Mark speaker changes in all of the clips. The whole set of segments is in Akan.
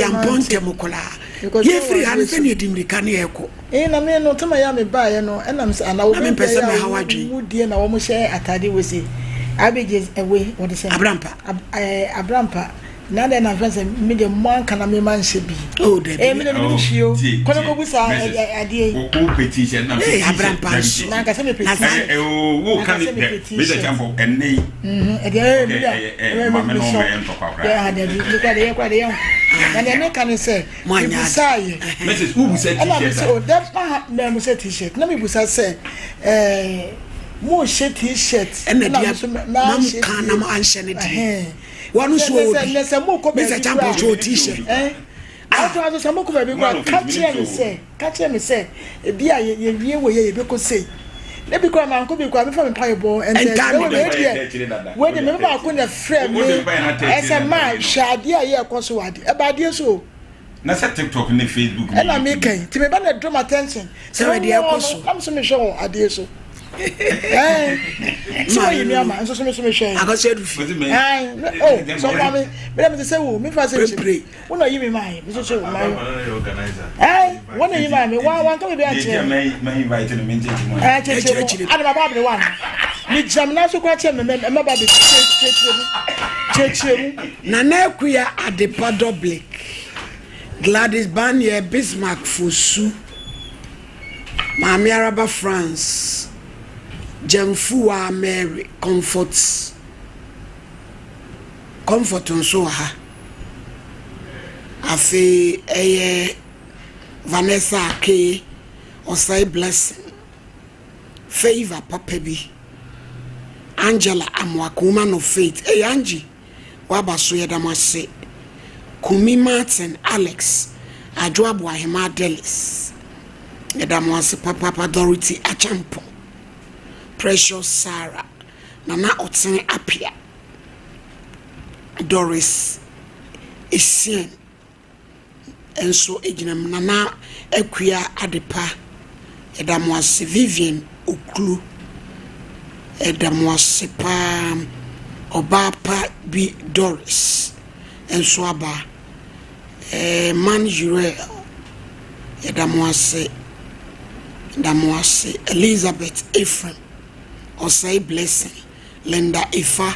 Speaker 1: amponte mokola ye free han se ne dimrika ne eko
Speaker 2: na me no tama ya me ba ye no enam se ana wo be
Speaker 1: pese me hawadwe
Speaker 2: mudie na wo mo hye atade wese abeje ewe what they say abrampa na de na friends me de man kana me man she bi
Speaker 1: oh de
Speaker 2: me de me shio kono ko busa ade
Speaker 3: o petition na
Speaker 1: abrampa
Speaker 2: na ka se me petition
Speaker 3: wo kan me de tempo enne
Speaker 2: me
Speaker 3: mama no me en topa bra
Speaker 2: ya de de kwa de na de me kan se me busa ye
Speaker 3: message who busa t-shirt
Speaker 2: so that me busa t-shirt na me busa se mo she t-shirt
Speaker 1: na mam kan na mo anhye ne de wanu so
Speaker 2: lese mo ko be
Speaker 1: champion so t-shirt
Speaker 2: ato so mo ko be ko catch me say e bia ye wie wo ye be ko say le bi ko man ko bi ko be fa me pie bo and we de me ba ko na frame me ese ma shade ye ko so wade e ba de so
Speaker 3: na sa TikTok ne Facebook
Speaker 2: e na me kan ti me ba na draw my attention
Speaker 1: se we de ko so
Speaker 2: am so me show ade so so you me ama so me share
Speaker 1: akoso edufi
Speaker 2: oh so mama me say wo me fa say pray wo no yi me mai me so mai wo no yi mai me wan ka be a
Speaker 3: me invite no me take mo
Speaker 2: ada baba be wan me jam na so kwa che me ba be che
Speaker 1: na na akuya adepa double Gladys Banya Bismarck Fosu Mami Araba France Jamfua Mary Comfort nso ha afi Vanessa K Osai Blessing Favor Papa bi Angela Amwako Woman of Faith Angie wabaso yedamase Kumi Martin Alex Adwoabo Ahema Delis yedamase Papa Dorothy Achampo Precious Sarah Nana Oten Apia Doris Isien enso ejinam Nana Ekwia Adepa edamwase Vivian Oklu edamwase pa Obapa B Doris enso aba Man Jurel edamwase Elizabeth Ephraim Osai Blessing Linda Ifa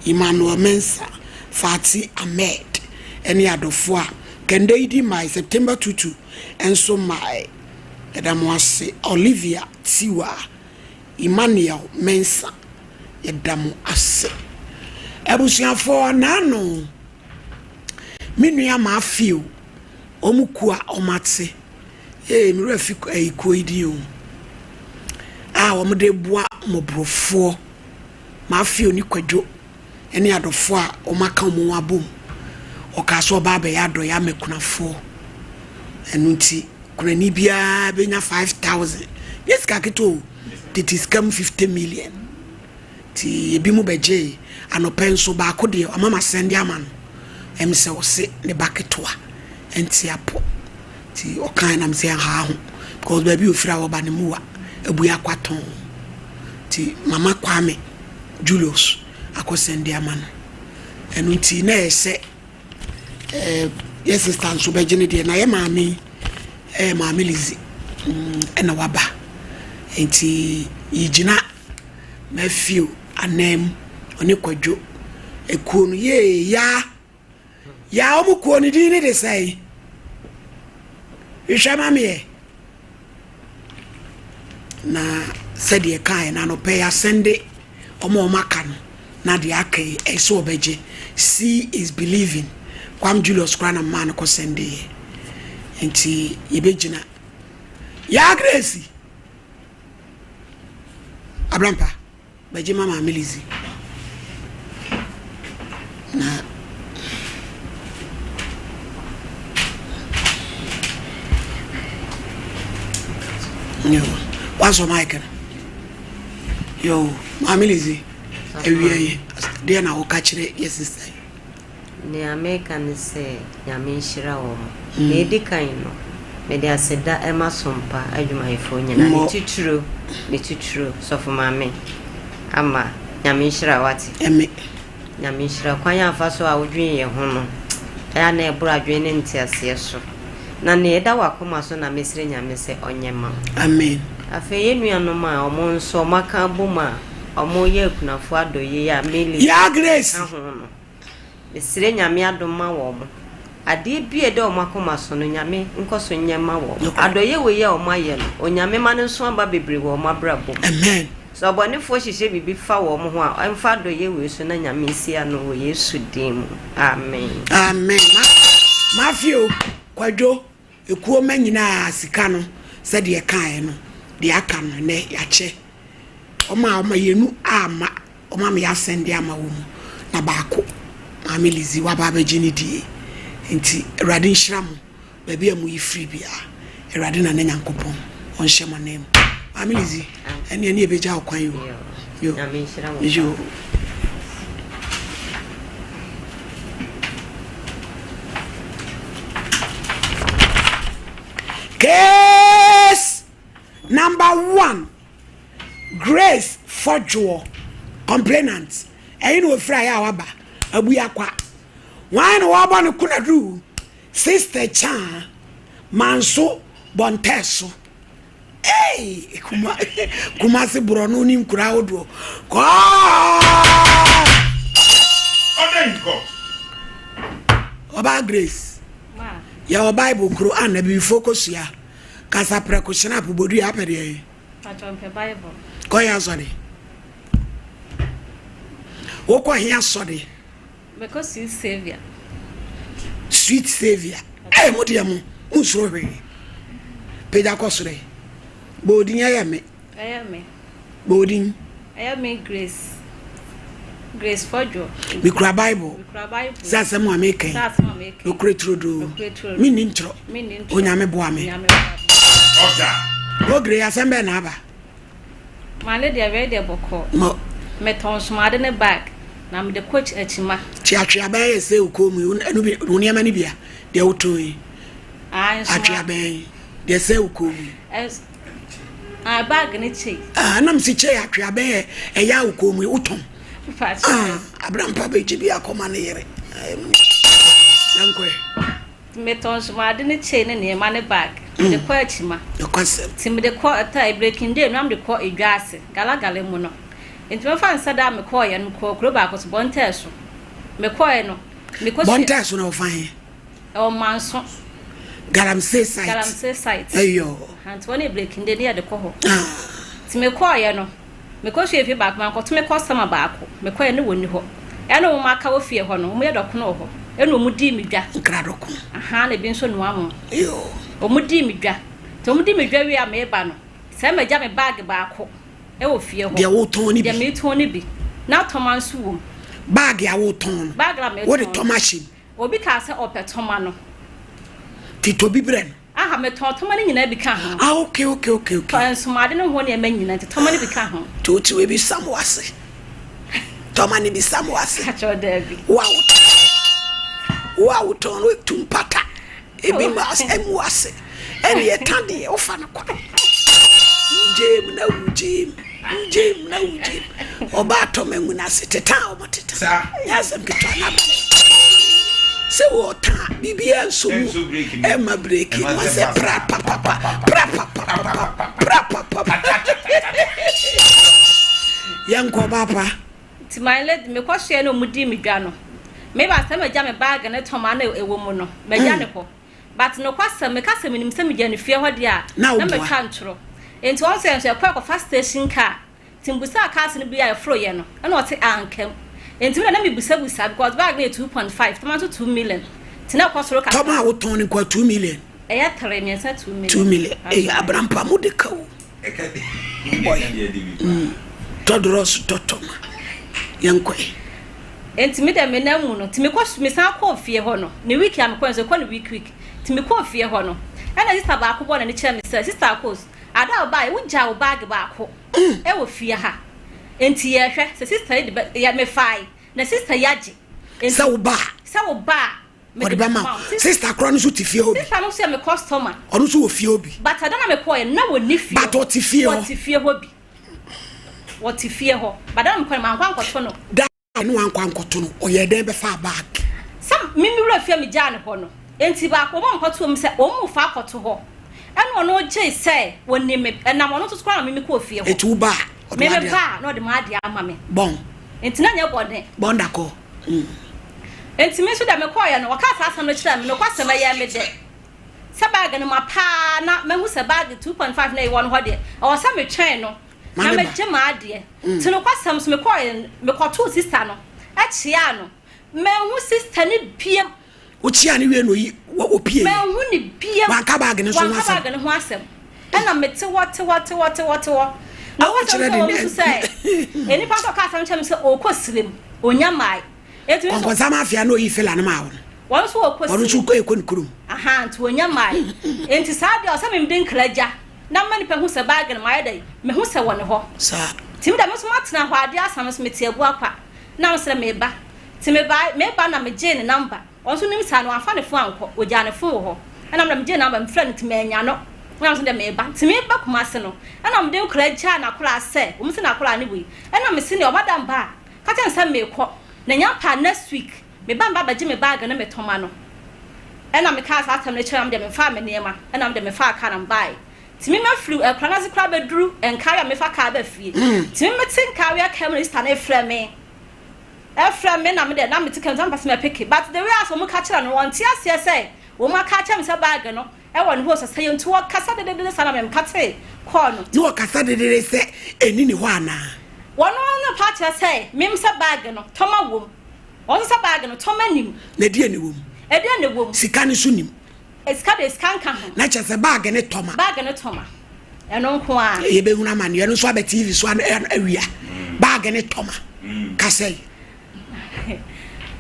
Speaker 1: Emmanuel Mensa Fati Ahmed any adofo a kende idi mai September 22 enso mai edamwase Olivia Tiwa Emmanuel Mensa edamu ase ebusuafo nano minua ma afio omukua omate mi refi iko idi o omde boa mobrofo ma afio ni kwadwo ene adofo a omaka mo abom okaso baba ya do ya mekunafo enunti kunani bia benya 5000 yes kaketo it is come 50 million ti ebi mu beje anopenso ba ko de amama sende amano emse wose ne baketoa enti apo ti okan na mse ha ho because baby ofira wo ba ne muwa ebuya kwaton ti mama Kwame Julius akosende amano enunti na ese yes sister so begene de na ye maami maami Lizi ena waba enti yigina mafio anem oni kwadwo ekuo no ye ya omukuo ni di ni de sai ishama me na said kai na no pay asende omo maka no na de akai eso obeje see is believing kwam Julius kwana man ko sende enti yebegina ya Grace Abrampa beje mama Lizi na yo what's your mic yo mama Lizi ewie de na wo ka kire yes sister
Speaker 4: ne American say nyame nhira wo me di kan no me de aseda e ma Sompa adwumayefo nyina ne tituro so for mama ama nyame nhira wati
Speaker 1: eme
Speaker 4: nyame nhira kwan afa so a wodwen ye ho no ya na ebradwe ne ntiase so na ne eda wakoma so na mesire nyame se onyema
Speaker 1: amen
Speaker 4: afa yenuano ma omo nso maka boma omo ye kunafo adoye ya meli
Speaker 1: ya grace
Speaker 4: ahono mesire nyame adoma wo mo ade bie de omo akoma so no nyame nkoso nyema wo adoye we ye omo aye no onyame ma nso aba bebre wo omo abrabo
Speaker 1: amen
Speaker 4: so boni fo hihye bibi fa wo mo ho a emfa adoye we so na nyame sia no wo Yesu dim amen
Speaker 1: amen mafio kwadwo ekuo manyina sika no se de kan no de aka no ne yache oma yenu ama oma me yasende ama wo mu na baako amelizi wa baba gini die nti erade nhyiram baabi amu yifri bia erade na nyankopon on hyema nem amelizi ene ebeja okwan yo yo case number 1 Grace Fojo complainant ayin wo fra ya waba abuya kwa wan waba no kunadu sister cha manso bonteso kuma se brono ni mkura odo ko
Speaker 3: odenko
Speaker 1: oba Grace ya Bible Quran na bi focus ya kasa precaution apobodu ya pede
Speaker 5: Achompe Bible.
Speaker 1: Ko ya sorry. Wo ko hia sorry.
Speaker 5: Because you savior.
Speaker 1: Sweet savior. Eh modiam unsuro hwe. Peja ko sore. Bodin ya me.
Speaker 5: Ayame.
Speaker 1: Bodin.
Speaker 5: Ayame Grace. Grace Fojo.
Speaker 1: Mi kura Bible.
Speaker 5: Mi kura Bible.
Speaker 1: Sasa mo ameke.
Speaker 5: Sasa mo ameke.
Speaker 1: No kretrodo. Mi ni ntro.
Speaker 5: Mi ni ntro.
Speaker 1: Onyame boa me.
Speaker 5: Onyame boa.
Speaker 3: Oda.
Speaker 1: Ogre asembe na aba.
Speaker 5: Male dia ready boko.
Speaker 1: Mo.
Speaker 5: Meton smade ne bag. Na me de coach achima.
Speaker 1: Chiatwa ba ese ukomu enu bi oniama ni bia. De otoyi.
Speaker 5: Ah, so.
Speaker 1: Atwa ben. De se ukomu.
Speaker 5: As a bag ni chi.
Speaker 1: Ah, nam si che atwa ben e ya ukomu utom.
Speaker 5: Fast.
Speaker 1: Abraham Papa Jibi akoma ne yere. Yankwe.
Speaker 5: Meton smade ne chi ne ne ma ne bag. De ko achima.
Speaker 1: The concept.
Speaker 5: Tim de ko ata breaking day no am de ko edwase galagale mu no. Enti me fan sada me ko ye no ko kro ba ko so bonte so. Me ko ye no. Me ko
Speaker 1: bonte so no fan.
Speaker 5: O manso.
Speaker 1: Galamsey site.
Speaker 5: Galamsey site.
Speaker 1: Ayo.
Speaker 5: And one breaking day de ko ho. Ti me ko ye no. Me ko hwe fi back man ko to me customer ba ko. Me ko ye no woni ho. E no mo aka wo fie ho no. Mo ye doko no ho. E no mo di mi dwa.
Speaker 1: Nkra doko.
Speaker 5: Aha na bi nso no amo.
Speaker 1: Yo.
Speaker 5: Omudi midwa. To omudi midwa wi a me ba no. Se me ja me bag ba ko. E wo fie ho.
Speaker 1: De wo ton ni bi.
Speaker 5: De me ton ni bi. Na toma nso wo.
Speaker 1: Bag ya wo ton.
Speaker 5: Bag la me ton.
Speaker 1: Wo de ton machine.
Speaker 5: Obi ka se opetoma no.
Speaker 1: Tito bi bren.
Speaker 5: Aha me ton toma ni nyina bi ka ho.
Speaker 1: Ah okay.
Speaker 5: Kan so made no ho ne ma nyina te toma ni bi ka ho.
Speaker 1: To ti we bi samwase. Toma ni bi samwase.
Speaker 5: Ka cho da bi.
Speaker 1: Wow ton we tumpata. Ebi mas emuase ene yetande ofa na kwa jem na ujim oba to mengu na seteta o moteta
Speaker 3: sa
Speaker 1: yasa mpito na ba se wo ta bibia nso e ma break ma se pra papa yanko papa
Speaker 5: ti my lady me kwa hye no mudi midwa no me ba se me ja me bag ne toma na ewo mu no me ja ne ko but no kwasa me kasa me nim se me jani fie ho dia na me twa ntro enti won se kwa fast station car timbusa cars no bia fro ye no na ote ankam enti na me busa because bag na 2.5 tomato 2 million tina kwasoro ka
Speaker 1: toma wo ton ni kwa 2 million
Speaker 5: e ya tare me 2 million
Speaker 1: 2 million e Abraham pa mo de kawo todros totoma yankwe
Speaker 5: enti me de me na mu no timi kwa me san kwa fie ho no ne week am kwa so kwa ne week timi kwa fie ho no ana sister ba ko bo na ne kire me sister ko ada ba e wugja wo bag ba ko e wo fie ha enti ye hwe se sister ya me fai na sister yaji
Speaker 1: enti sa wo ba me de ma sister kro no so ti fie obi
Speaker 5: sister no se me customer
Speaker 1: onu so wo fie obi
Speaker 5: but ada na me ko ye na wo ni fie
Speaker 1: but o ti fie
Speaker 5: ho bi what if here ho badam kwa man kwa nkoto no
Speaker 1: da no an kwa nkoto no o ye den be fa bag
Speaker 5: some mimi wura fia me gya ne ho no enti ba ko mo nkoto mu se o mu fa akoto ho eno no gye se woni me na mo no to skwa na mimi ko fie ho
Speaker 1: etu ba
Speaker 5: me ba no de ma de ama me
Speaker 1: bon
Speaker 5: enti na nya bode
Speaker 1: bon dako
Speaker 5: enti me so da me ko ya no waka sa asam no kira me no kwase me ya me de se bag no ma pa na me hu se bag 2.5 na e won ho de o sa me twen no na me gye ma de ti no kwasam so me ko ya me ko to sister no a chia no me hu sister ni piem
Speaker 1: o chia ni we no yi o pie
Speaker 5: me hu ni piem
Speaker 1: wa ka bag ni so na
Speaker 5: bag ni ho asem na me te what na wo chere de say eni pa so ka sam chem se o ko sirem onya mai etu
Speaker 1: so ko sama afia no yi fela na ma wo
Speaker 5: won so o ko sirem
Speaker 1: won so ko e ko nkurum
Speaker 5: aha nti onya mai enti sa de o sa me mden kraja na mani pe hu se bag ni mai dai me hu se won ho
Speaker 1: sa
Speaker 5: tim da me so matena ho ade asam so me tie bu akwa na mo se me ba ti me ba na me je ne number won so nim sa no afa ne fo anko oja ne fo ho na me je number me friend ti me nya no na so de me ba ti me ba kuma se no na me den kraja na kura se o me se na kura ne bui na me se ne o madam ba ka ten sa me ko na nya pa next week me ba ba je me bag na me toma no na me ka sa atam ne kira me de me fa me nema na me de me fa ka na bai ti me flu e kwana se kra be duru en ka me fa ka ba fie ti me tin ka we ka me sta na frɛ me na me de na me tikem zan pass me pick but the way aso mo ka kira no won ti ase say wo ma ka kira me se bag no e won ho so say ntu wo kasa de sana me kate call no
Speaker 1: ni wo kasa de se eni ni ho ana
Speaker 5: won no pa kira say me se bag no toma wom won se bag no toma nim
Speaker 1: na die ne wom
Speaker 5: e die ne wom
Speaker 1: sika ne so nim
Speaker 5: eska de skanka ho
Speaker 1: na che se bag ne toma
Speaker 5: eno nko a
Speaker 1: ye be huna man ye no so aba TV so awia bag ne toma kasai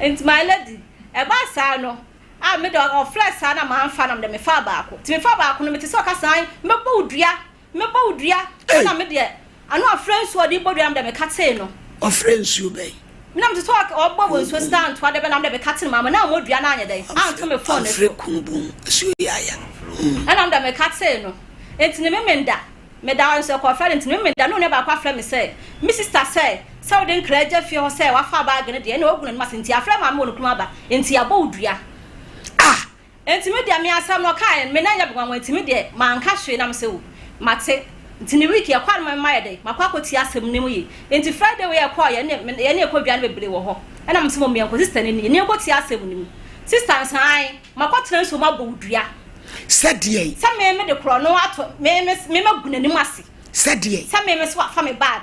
Speaker 5: and my lady e ba sa no a me do of flesh sa na ma anfa na me fa ba ko ti me fa ba ko no me ti so ka san me ba udua na me de ano a friends wo di bodua na me ka te no
Speaker 1: of friends you be
Speaker 5: me na me to talk o bo so stand to ade be na me ka te ma na mo dua na anya dai an to me phone
Speaker 1: no free kumbu so ya
Speaker 5: ana me ka te no enti me menda me da so ko friend enti me menda no ne ba kwa friend me say me sister say so den kraja fi ho say wa fa bag ne de na ogun ne masenti afra ma mo no kuma ba enti abo udua enti me dia me asam no kai me na nya be wan enti me de ma nka hwe na me se wo mate enti ne week ya kwa no ma ye de makwa ko ti asem ne mu yi enti Friday we ya kwa ye ne ko bia ne bebre wo ho na me se mo me ko sister ne ko ti asem ne mu sister san makwa tren so ma bo udua
Speaker 1: said ye
Speaker 5: sa me de kro no ato me magunanim ase
Speaker 1: said ye
Speaker 5: sa me so fa me bag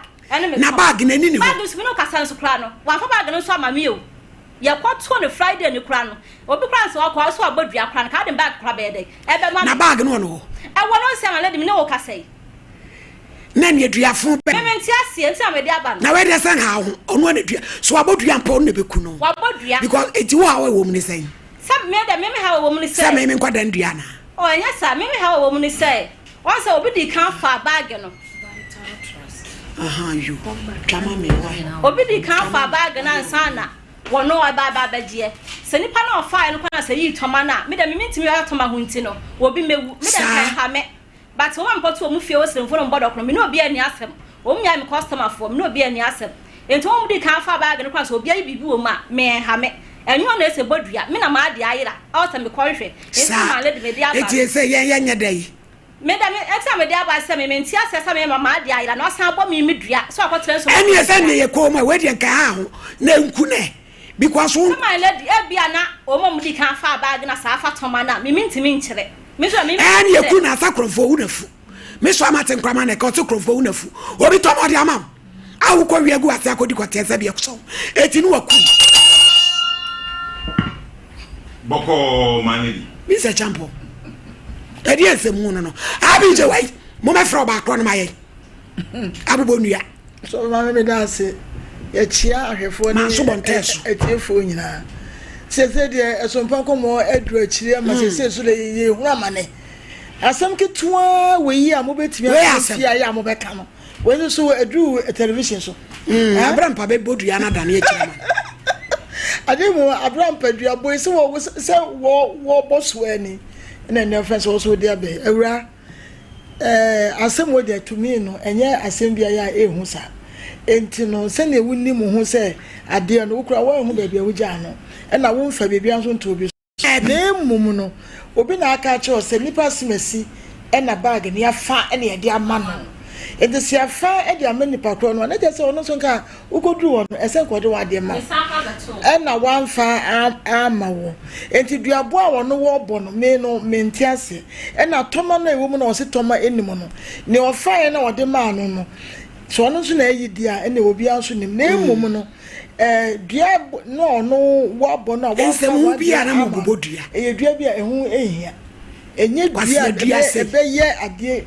Speaker 1: na bag na ni ni
Speaker 5: bag so me no kasa so kra no wa fa bag no so ama me o ya kwato ne Friday ne kra no obi kra so akwa so abodua kra no ka de bag kra be de e be ma
Speaker 1: na bag no no
Speaker 5: e wo no se ama lady me ne wo kasa yi
Speaker 1: na ne duafo pe
Speaker 5: me menti ase enti am de aba
Speaker 1: na we de san ha ho ono ne dua so abodua mpa ono ne beku no
Speaker 5: wa bodua
Speaker 1: because eti wo ha wo mu ne sen
Speaker 5: sa me de me ha wo mu ne sen
Speaker 1: sa me nkwa dan dua na
Speaker 5: o nya sa me ha wo mu ne sen won say obi di kan fa bag no
Speaker 1: you mama me wa
Speaker 5: obi di kan fa bag na nsana wono ba je se nipa na ofa no kwana se yi toma na me da me ntimi ya toma ho nti no obi mewu me da ha me but wo mpoto mu fie wo sremfo no bodo kono me no obi ani asem wo mya me customer fo me no obi ani asem enti wo mu di kan fa bag no kwana se obi ayi bibi wo ma me ha me enyo na ese bodua me na ma ade ayira awta me kɔhwɛ enti ma le de me di aba
Speaker 1: eti ese yen dai
Speaker 5: me da me eti me di aba se me menti ase se me ma ade ayira na osan bɔ me dua so akɔtren so
Speaker 1: eni ese ne ye ko ma we de ka ha ho na nku ne because
Speaker 5: my lady e bia na o mo di kan fa bag na sa fa toma na me ntimi nkyere me so me
Speaker 1: eni ye ku na sa krofo unafu me so amate nkrama na ka so krofo unafu obi tomo de amam awu ko wiegu ase akodi kwate ese bia so eti nu waku
Speaker 3: boko manidi
Speaker 1: Mr. Champo edi ese mu no abi je wai mo me fro ba kro no maye abubo nua
Speaker 2: so ma me da se ya chia ahwefo ni etiefo nyina se de Sompa Nkomo edu akire ma se so le ye hu amane asam ketua we yi a mo betimi afia ya mo beka no we so edu television so
Speaker 1: abram pa be bodu ya na da na akire ma
Speaker 2: ademo abram padua boy se wo boss we ni na ne friends also dey be awura asem wo dey to me no enye asem bia ya ehu sa enti no se na ewuni mu hu se ade no wukura wo hu ba bia wugya no na wo mfa bebia nso nto obi na mmom no obi na aka cho se nipa simasi na bag ne afa na ye de ama no ede se afa e de ama nipa kro no na je se ono so nka ugoduru wo no ese nkode wa de ma na wanfa ama wo enti duabo a wo no wo bo no me no menti ase na toma no ewo mu na wo se toma enim no ne ofa ye na wo de ma no so ono so na eyi dia na obi anso nim na mmom no dua no wo bo no wo fa wo bia na mobobo dua dua bia ehu ehia enye dua ebe ye ade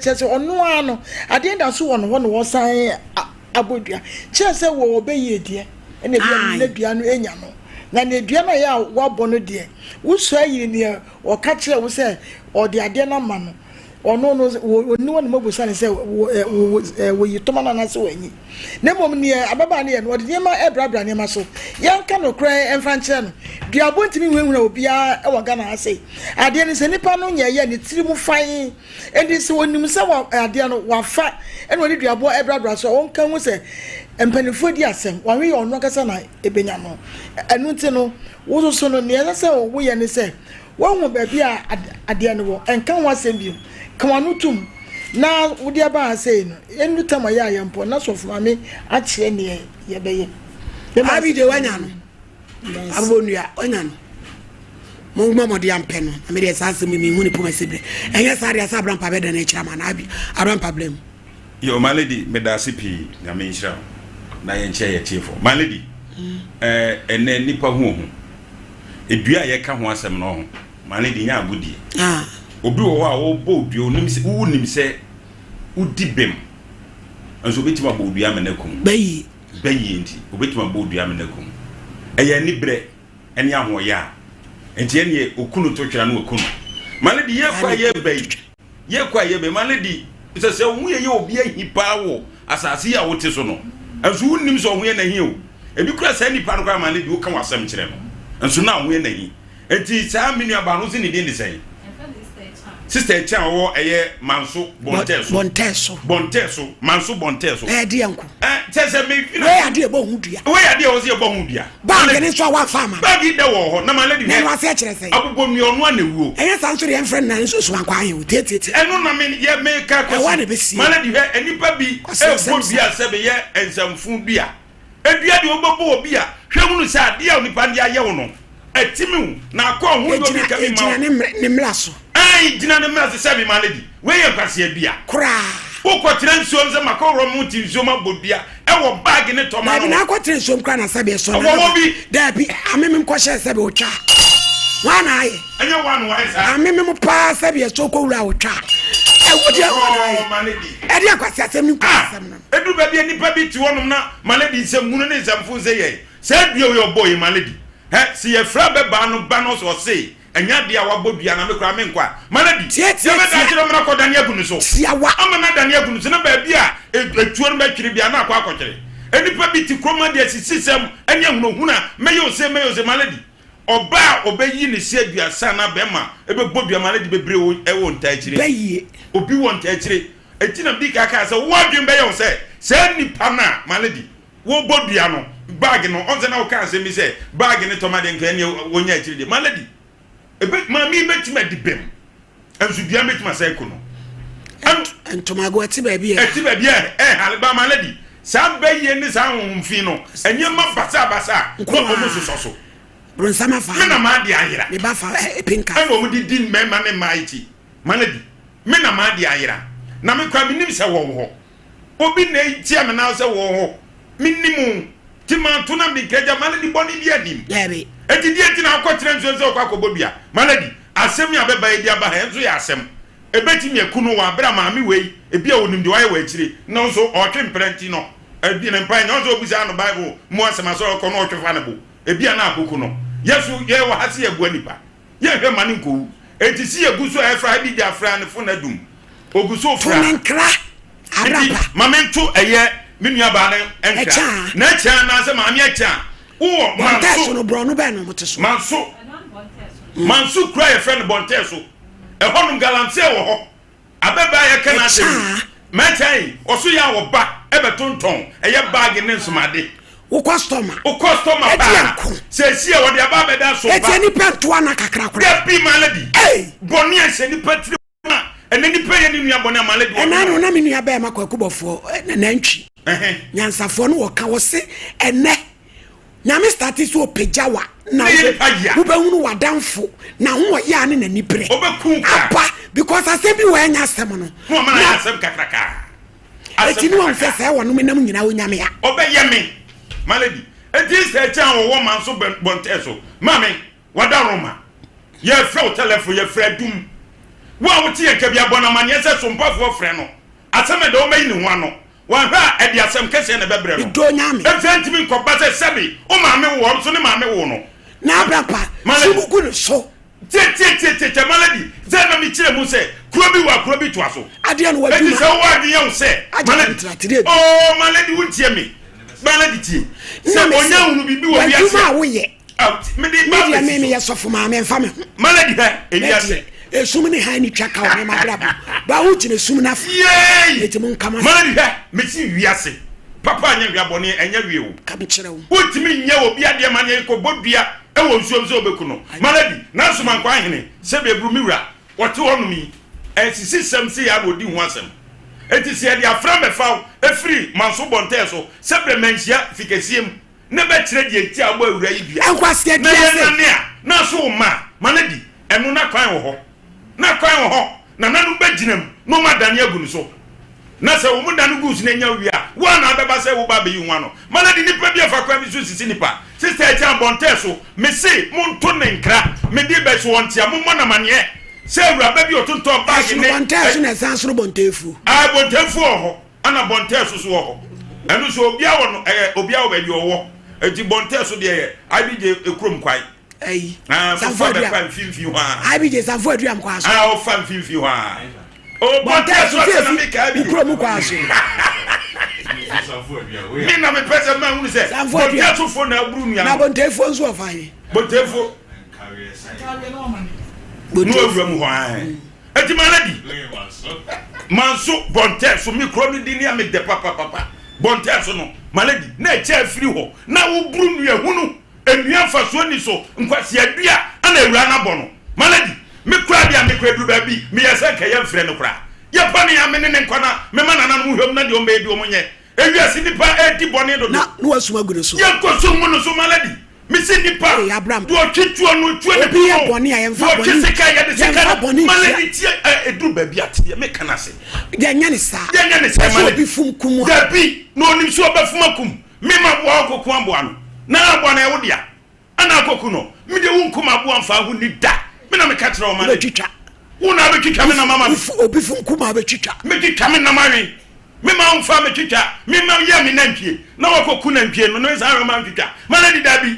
Speaker 2: cheche ono ano ade nda so wo no wo san abodua cheche wo obeye die na bia na dua no enya no na ne dua na ya wo bo no die wo so ayi ne o ka kire wo se o de ade na ma no ono no oni won mo busa ne se wo yitoma na se wanyi na mom ne ababa ne no de ma ebrabra ne ma so yanka no kran enfranche no duabo ntimi hwehuna obia e waga na ase ade ne se nipa no nya ye ne tiri mu fan edi se wonim se ade no wafa ene woni duabo ebrabra so won kan hu se empanifo di asem wanwe ono kasa na ebenya no enu nti no wo so no ne se wo ye ne se won hu ba bia ade ne wo enkan wasem bi Kawanutum na wudi aba asay no enu tama ya yampo na sofu ame a kire ne ye beye
Speaker 1: abi de wanya no abonua wanya no mo mama de ampe no ame de sase mi hu ni poma sebre enye sare asa abrampa be de na kira ma na abi abrampa blem
Speaker 3: yo my lady me da sipi na me nhira na ye nche ye chiefo my lady ene nipa hu hu edua ye ka ho asem no ho my lady nya agudi obi wo a wo bo dua onim se wo nim se udi bem anzo betima bo dua menakum
Speaker 1: bayi
Speaker 3: nti obetima bo dua menakum eye ni bre eni ahoya enti eni okunu to twira no okunu maledi ye kwa ye be maledi se wo ye obi ahipa wo asase ya wote so no anzo wonim se wo ye na hi o ebi kura sa nipa no kwa maledi wo kan wasam kire no anzo na wo ye na hi enti sa menu aba no se ni din sei Sister Chan wo eye manso bonteso manso bonteso
Speaker 1: de yanku
Speaker 3: tese me
Speaker 1: we ade e bo hudua
Speaker 3: we ade wo se e bo hudua
Speaker 1: bag ni so wa farmer
Speaker 3: bag de wo ho na ma lady
Speaker 1: ne wa se kire sei
Speaker 3: abobom ni onu anewuo
Speaker 1: eye san so de friend na nso so anko aye o tete
Speaker 3: enu na me ye me ka ko ma lady he enipa bi e bo bia se be ye ensamfu bia edua de obobo obi a hwemu se ade a onipa de aye wo no etimi na akọ hu do bi ka mi ma
Speaker 1: ne mlaso
Speaker 3: ai dina ne mlaso se mi ma lady we ye kwase bia
Speaker 1: kra
Speaker 3: Oko trenso nze makoro mu tinzo mabodua e wo bag ne toma
Speaker 1: no na ko trenso mkra na sabe so da bi amemem ko hye sabe o twa wana aye
Speaker 3: anya wan wa isa
Speaker 1: amemem pa sabe so ko wura o twa e wodi
Speaker 3: maledi
Speaker 1: e dia kwase asem ni kwasem no
Speaker 3: edu ba bi nipa bi ti wonum na maledi nsem munu ne nsem ze ye se bia we oboy maledi he si ye fra be ba no so se anya dia wabodua na mekura me nkwa maledi ye be da kire mra ko dania gunu so
Speaker 1: siawa
Speaker 3: ama na dania gunu so na ba bia etuo no ba twire bia na akwa akokere enipa bi ti kroma dia sisem anya hunahuna meyo se maledi oba obeyi ne se aduasa na bema ebe bodua maledi bebre e wo nta akire
Speaker 1: bayi
Speaker 3: obi wo nta akire etina bi ka se wadwen be yo se nipa na maledi wo bodua no bag no onze na wo ka se mi se bag ne tomade nka ne wonya akire de maledi ebe mami betima di bem enzu bia betima sai ko no
Speaker 1: entomago ati ba bia
Speaker 3: halba maledi sa baye ni sa honfi no enyema basa ko mo so
Speaker 1: bronsama fa
Speaker 3: me na ma di ayira
Speaker 1: me ba fa pinka
Speaker 3: and o di din me ma ne maiti maledi me na ma di ayira na me kwa minim se wo ho obi na iti am na se wo ho minimu tima tuna bi keja maledi boni bi adim
Speaker 1: yabe
Speaker 3: eti die tina akotre nso so kwa kobodua maledi asem ya beba edi aba ha enso ya asem ebeti mi ekunu wa bra maami wei ebi a wonim de waye wa akire no so otwe mprenti no ebi ne mpan no so obusa no bible mu asema so ko no otwe fa ne bo ebi a na akoko no yesu ye wa hase ye gua nipa ye hwe mane nko eti si ye guso efra bi dia fra ne fo na dum oguso fra
Speaker 1: nkra araba
Speaker 3: mamento eye menua ba ne enkra na cha na se maami echa wo
Speaker 1: manso no bro no be no moteso
Speaker 3: manso kra ye friend bonteso e honum galamse wo ho abeba ye kana asem metai oso ya wo ba ebe tonton eye bag ne nsomade
Speaker 1: wo customer
Speaker 3: ba se si e wo de aba be da so ba
Speaker 1: eti ni pentu ana kakra kra
Speaker 3: da bi malady boni an se ni patri ma ene ni pe ye ni nua boni malady
Speaker 1: ena no na me nua ba ma kwakubofo na ntwi nyansafo no wo ka wo se ene nyame start so opejawa na wo be hunu wadanfo na ho ya ne na nipre
Speaker 3: obeku
Speaker 1: apa because asebi wo anya asem no
Speaker 3: mo ma na asem kakraka
Speaker 1: eti ni won fese wo no me nam nyina wo nyame ya
Speaker 3: obeye me malady eti se chan wo man so bonte so mame wada roma ye frɛ telephone ye frɛ dum wo a wo tie ka bia bona man ye se so mpafo frɛ no asem de wo mayi ni ho ano wa ha e dia asem kese na bebre no
Speaker 1: do nyame
Speaker 3: efenti mi ko ba se sebi o mame wo so ne mame wo no
Speaker 1: na brapa subuku no so
Speaker 3: te malady ze na mi kire mu se kuro bi to aso
Speaker 1: ade no wa
Speaker 3: bi se wo ade ye wo se
Speaker 1: malady
Speaker 3: oh malady wo tie me malady tie se onya hunu bibi wo bia se
Speaker 1: wo ye
Speaker 3: me di ba
Speaker 1: me ye sofo ma me mfa me
Speaker 3: malady ha elia se
Speaker 1: esum ni ha ni twaka o me magraba ba wo kire sum na
Speaker 3: yey
Speaker 1: eti mun kama
Speaker 3: malady ha me si wiase papa anya wi abone anya wi o
Speaker 1: ka bi kire wo
Speaker 3: wo timi nya obi ade ma ne ko bodua e wo nsuom so obeku no malady na so man kwa hene se be bru miwra wote wonu mi sisi sem se ya bodi ho asem eti se dia fra be faw efiri manso bonte so se bre manhia fikasiem ne be kire die ti agbo awura yi bia
Speaker 1: enkwase dia
Speaker 3: na so ma malady enu na kwan wo ho na nanu be ginam no madane agunu so na se wo mudanu gus na nya wi a wa na beba se wo ba be yi ho ano malady ni pa bia fa kwa bi so sisi nipa sister echa bonte so me se monto ne nkra me di be so wontia mo na mane se awura ba bi otonto bag ne
Speaker 1: bonte so na sansoro bontefu
Speaker 3: bontefu ho ana bonte so ho enu so obia wo no obia wo ba di owo enti bonte so de ibj ekrom kwai sanfo de fan fimfi ho
Speaker 1: ibj sanfo aduam kwa so
Speaker 3: o fan fimfi ho o bonte so na me ka bi
Speaker 1: ekrom kwa so
Speaker 3: mi na me pese ma hunu se bonte so fo na buru nua
Speaker 1: na bontefu nso ofanye
Speaker 3: bontefu no awuram ho enti malady manso bonte so mi kro mi di ni ame de papa bonte so no malady na eche afiri ho na wo buru nua hunu enua fa so ni so nkwasi adua ana awura na bono malady me kra bia me kra du ba bi me yesa ka ye mfre no kra ye pa ne ya me ne nkwana me ma nana no hwem na de o me di o munye ewiase nipa edi bone do
Speaker 1: na no asuma gudu so
Speaker 3: ye ko so mu no so malady me se nipa do twetwo no twa ne
Speaker 1: bi ye bone ya mfa bone
Speaker 3: do seka ye de seka malady tie edu ba bi atie me kana se
Speaker 1: de nya ne sa
Speaker 3: malady
Speaker 1: bi fum kum
Speaker 3: da bi no onim so obafum akum me ma bo akoku ambo ano na abo na ewo dia ana akoku no me de wunkum abo amfa ho ni da me na me ka tira o malady
Speaker 1: twitwa
Speaker 3: wona be twitwa me na mama
Speaker 1: obi fum kum aba twitwa
Speaker 3: me twitwa me na mawe me ma umfa me twitwa me ma ye me nantwie na wakoku nantwie no no za ma twitwa malady da bi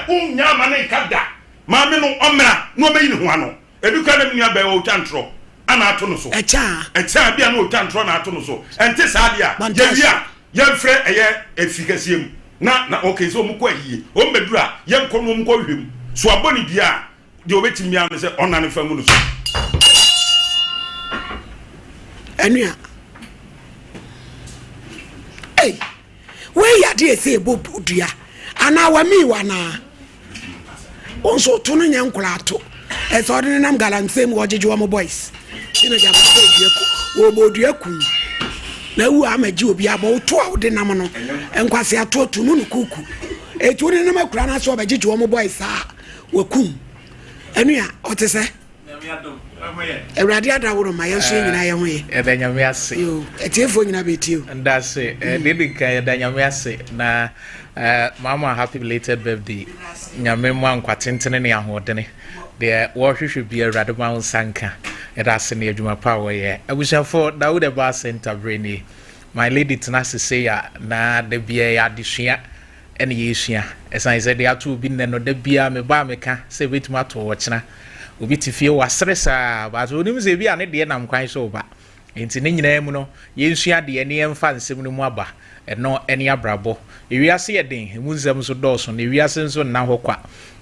Speaker 3: unya ma ne kada ma me no omra no be yi ne ho ano ebi ka na me nua be wo tantro ana ato no so echa bia na o tantro na ato no so ente sa dia ye wia ye mfre eye efikasiem na okay so mukọ yie o mbedura ye nko no mukọ hwem so aboni dia de obetimi an se ona ne famu no so
Speaker 1: enua we ya de ese bobudua ana wa mi wa na onso to no nya nkura ato e so de nam galansem wo jeje wo mo boys ina ja bodua ku wo bodua ku na wu amaji obi abo to a wo de nam no enkwase ato to no kuku e to ne nam akura na so ba jeje wo mo boys a wakum enua otese Ewradi adaworo ma yeso nyina ye ho ye.
Speaker 6: Da nyame ase.
Speaker 1: Yo, etiefo nyina betio.
Speaker 6: Ndase, dedi kan da nyame ase na mama happy belated birthday. Nyame mu ankwatentene ne ahodene. De wo hwehwe bi Ewradi ma unsanka. Eda se ne adwuma pa wo ye. Abusafo Dawood Eba Center Breni. My lady tenase say ya na de bia ya desua ene yesua. Esan say de atu bi ne no de bia me ba meka se betuma to wo kyena. Obi tifie wasresa ba so onim se bi ane de nam kwan so ba enti ne nyina mu no yensua de ne yemfa nsem no mu aba eno ene abrabo ewiase ye den emu nsem so dɔɔso ne ewiase nso na hɔ kwa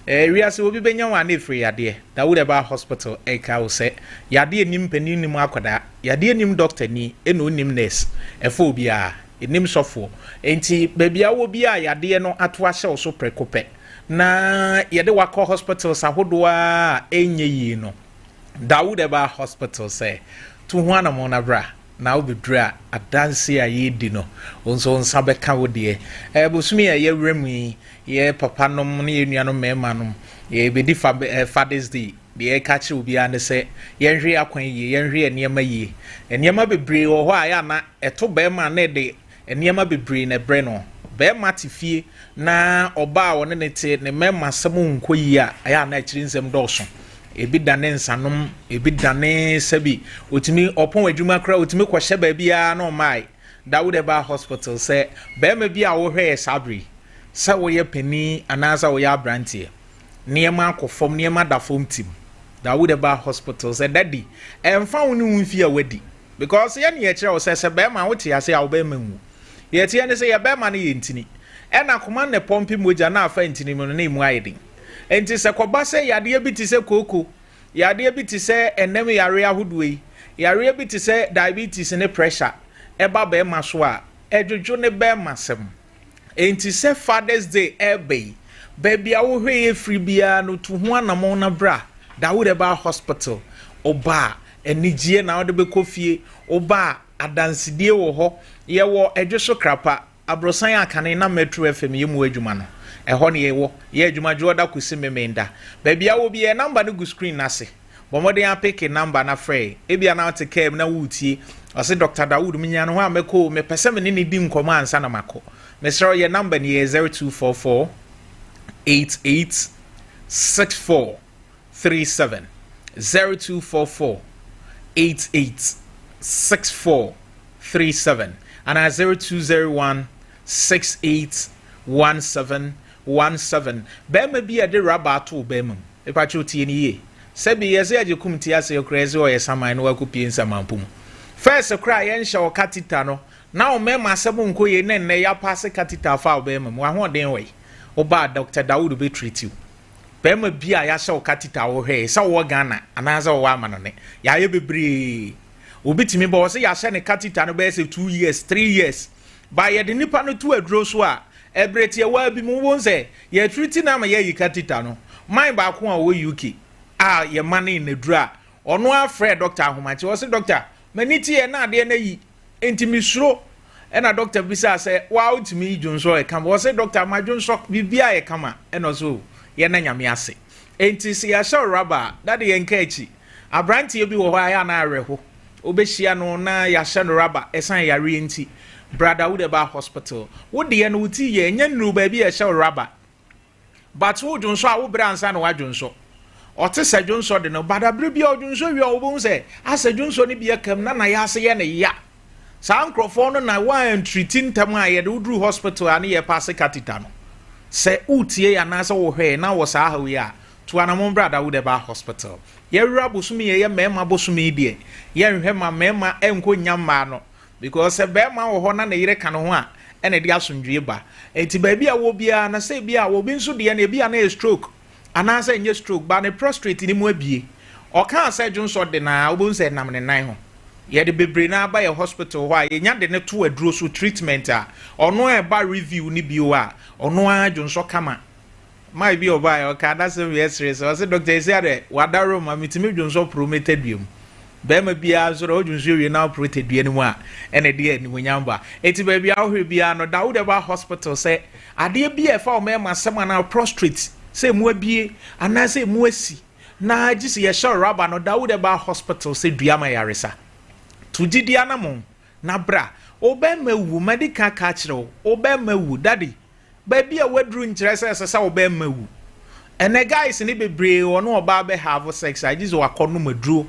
Speaker 6: ewiase obi benya wa na free yade Dawood Eba hospital eka wo se yade nim panin nim akoda yade nim doctor ni eno nim nurse efo obi a enim sofo enti bebia wo bia yade no ato ahye so prekope na yede wakọ hospitals ahodo a enye yi no Dawood Eba Hospital say to one among a bra now be dra a dance a ye dino onso sabe kawo de busumi a ye remi ye papa no ne nuano memanum ye be di Father's Day the catch will be and say yen hwe akwan ye yen hwe enema ye enema bebre wo ho aya na eto be ma na de enema bebre na bre no be matifie na oba won ne te ne mema sem nkoyi a aya na akiri nsem dɔso ebi dane nsanom ebi dane sabi otimi opon adwuma kra otimi kwhye ba bia na omai Dawood Eba Hospital say be ma bia wo hwe sabri sa wo ye pani anasa wo ya brantie niema akofom niema da fom tim Dawood Eba Hospital say daddy emfa wo ni wunfi a wadi because ye ne ye kire wo say be ma wo te ase a wo be ma wu ye tie ne say ye be ma ne ye ntini ena koma ne pompi moja na afa ntini mo ne mu ayedin enti se koba se yade bi ti se koko yade bi ti se enem yare ahodoe yare bi ti se diabetes ne pressure eba be ma so a edwodwo ne be masem enti se Father's Day ebe baby a wo hwe free bia no to ho anamo na bra Dawood Eba Hospital oba enigye na wo de be kofie oba adansidie wo ho ye wo edwoso krapa abrosan akane na Metro FM yemu adwuma no eho ne yewo ye adwuma joda kusi memenda baby a wo bi e number no go screen nase bomode ya pick number na frey e bia na te kem na wutie ose Dr. Dawood minya no ho ameko me pese me ne di nkomo ansa na mako mesro ye number ne 0244 88 6437 0244 88 6437 and 0201 681717 bema bi ade raba to bema e pa chotie ni ye sebi yese ajekum ti aseokraze o yesaman no wakopie nsamampum first cry yen hye o katita no na o mema asem nkoye ne ya pass katita fa o bema mu ahoden we oba Dr. Dawood be treat you bema bi a ya hye o katita wo hwe sa wo Ghana anaza wo amano ne ya ye bebre obitimi bo se ya hye ne katita no be se 2 years 3 years ba ye de nipa no tu aduro so a ebreti e wa bi mu won se ye treat na ma ye yi katita no man ba ko a wo UK a ye mane na dura ono afre Dr. Ahomachi wo se doctor maniti ye na ade na yi entimi suro e na doctor bisa se wa utimi dwonso e kam wo se doctor ma dwonso bibia ye kama e no so ye na nyame ase enti se ya show raba that ye nka echi abranti ye bi wo ha ya na areho obehia no na ya hye no raba esan ya re enti brother Dawood Eba Hospital wo de ye no uti ye nya nru ba bi ye hye raba but wo dwonso a wo bransa na wa dwonso ote se dwonso de no badabru bia odwonso wi obun se ase dwonso ni bia kam na ya ase ye ne ya sa nkrofo no na wa treating tam a ye de udru hospital ani ye pass katita no se utie ya na se wo hwe na wo sa ha wi a to anamon brother Dawood Eba Hospital ye wura bosumi ye mema bosumi die ye hwe ma mema enko nyamma no because se be ma wo ho na yire ka no ho a ene de asundwe ba enti ba bia wo bia na se bia wo bi nso de na bia na stroke anasa nye stroke ba ne prostrate ni mu abie o kan se dwonso de na wo nse nam ne nan ho ye de bebre na ba ye hospital ho a ye nya de ne to aduro so treatment a ono e ba review ni bio a ono a dwonso kama mai bi oba o ka da se yesterday so se doctor say ade wadaro ma mitimi dwonso promoted biom be ma bia zoro dwonso wi na promoted bia ni mu a ene de ni munyamba eti ba bia ohwe bia no Dawood Eba Hospital say ade bia fa o me ma sema na prostrate say mu abie ana say mu asi na agisi ye show raba no Dawood Eba Hospital say duama yaresa tugidi anamo na bra obe mawu medical ka kire obe mawu daddy baby a wadru nkyerese sesa obe mawu ene guys ni bebre wono oba be have sex agisi wakono madru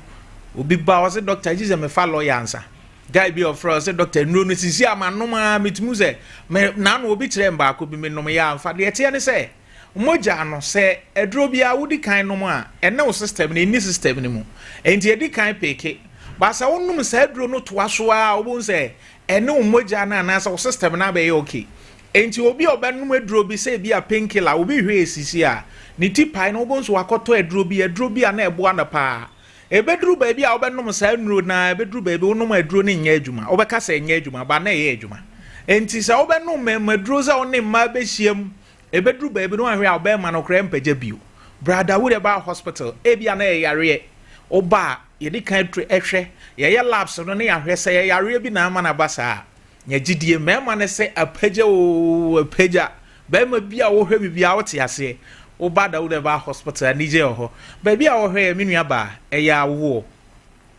Speaker 6: obi ba o say doctor agisi me fa lawyer answer guy be of say doctor nro no sisi amanoma mitmu say na no obi kire mba ko bi me nom ya amfa de tie ne say moja no se edro bia wudi kan no mu a ene wo system ne ni system ne mu enti edi kan peke ba sa wonum se edro no to aso a obun se ene wo moja na na sa wo system na be okay enti obi obanum edro bi se bia painkiller obi hwe esisi a ni tipai no obun so wakoto edro bi na ebo ana pa ebedru ba bia obanum sa nuro na ebedru ba bi wonum edro ne nya adwuma obeka sa nya adwuma ba na ye adwuma enti se obenu maduro za one ma behiem ebedru ba ebi no ahwe a obema no kra mpaja bio brother wo de ba hospital ebia na yare oba yedi kan ehwe ye labs no na yahwe se yare bi na ama na basa nya gidie mema ne se apaja o apaja ba ma bia wo hwe bibia wo te ase oba da wo de ba hospital ni je ho ba bia wo hwe me nua ba eya wo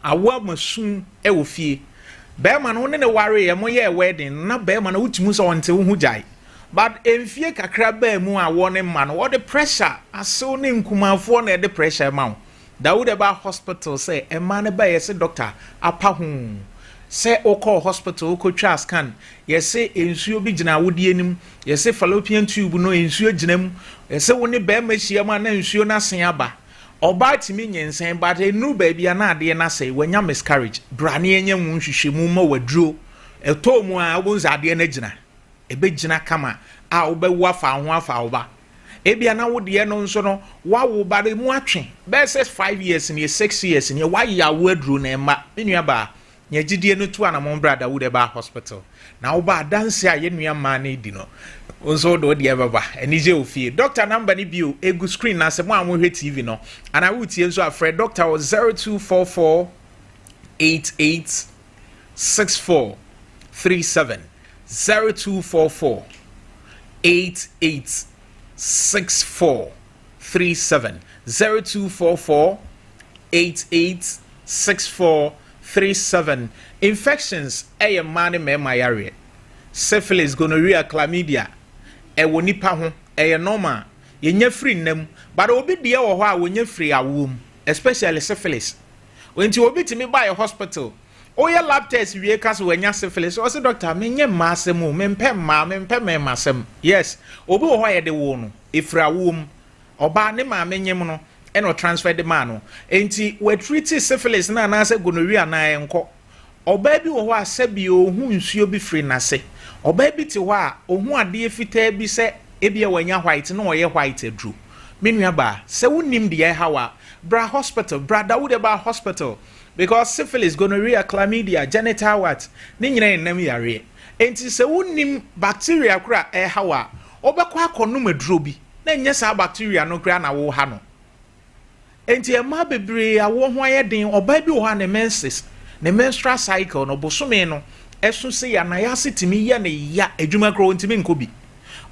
Speaker 6: awo masun e wo fie ba ma no ne ware ye mo ye wedding na ba ma na wutimu so wonte wo hu jai but enfie kakra ba mu a wo ne ma no wo the pressure aso ne nkumafo na the pressure ma da wo de ba hospital say e ma ne ba ye se doctor apa hu say oko hospital ko twa scan ye se ensuo bi gina wodi anim ye se fallopian tube no ensuo ginam ye se wo ne ba ma hia ma na ensuo na sen aba oba timi nyensen but enu ba bia na ade na say wanya miscarriage brane enye mu hwehwemu ma waduro eto mu a obunza ade na gina ebe gina kama a obewu afa ho afa oba ebia na wo de no nso no wawo ba de mu atwe be say 5 years ni 6 years ni wa ya waduro na ema menua ba nya gidie no tu ana mon brother wo de ba hospital na wo ba dance a ye nua ma na di no onso do de baba eni je ofie doctor number ni bio egu screen na se mo anwo TV no ana wo tie nso afre doctor 0244 886437 0244 886437 0244 886437 infections eye man me mayare syphilis gonorrhea chlamydia ewo nipa ho eye normal yenya free nam but obi de wo ho a wonya free awom especially syphilis wenti obi timi buy hospital oya lab test wie ka so wanya syphilis o se doctor menye masem mempe masem yes obi wo ho ye de wo no efra awom oba ne ma menyem no e no transfer de ma no enti we treat syphilis na na se gonorrhea na enko oba bi wo ho asabi ohun nsuo bi free na se oba bi ti ho a ohun ade fitaa bi se ebia wanya white na oye white adru menua ba se wonim de ye hawa bra hospital bra Dawude ba hospital because syphilis gonorrhea chlamydia genital what ni nyina enam yare enti se wonim bacteria kura hawa obekwa akonum adru bi na nya sa bacteria no kura na wo ha no enti ema bebre awo ho ayeden oba bi wo ha ne menses ne menstrual cycle no bosome no esu se ya na ya sitimi ya ne ya adwuma kro ntimi nkobi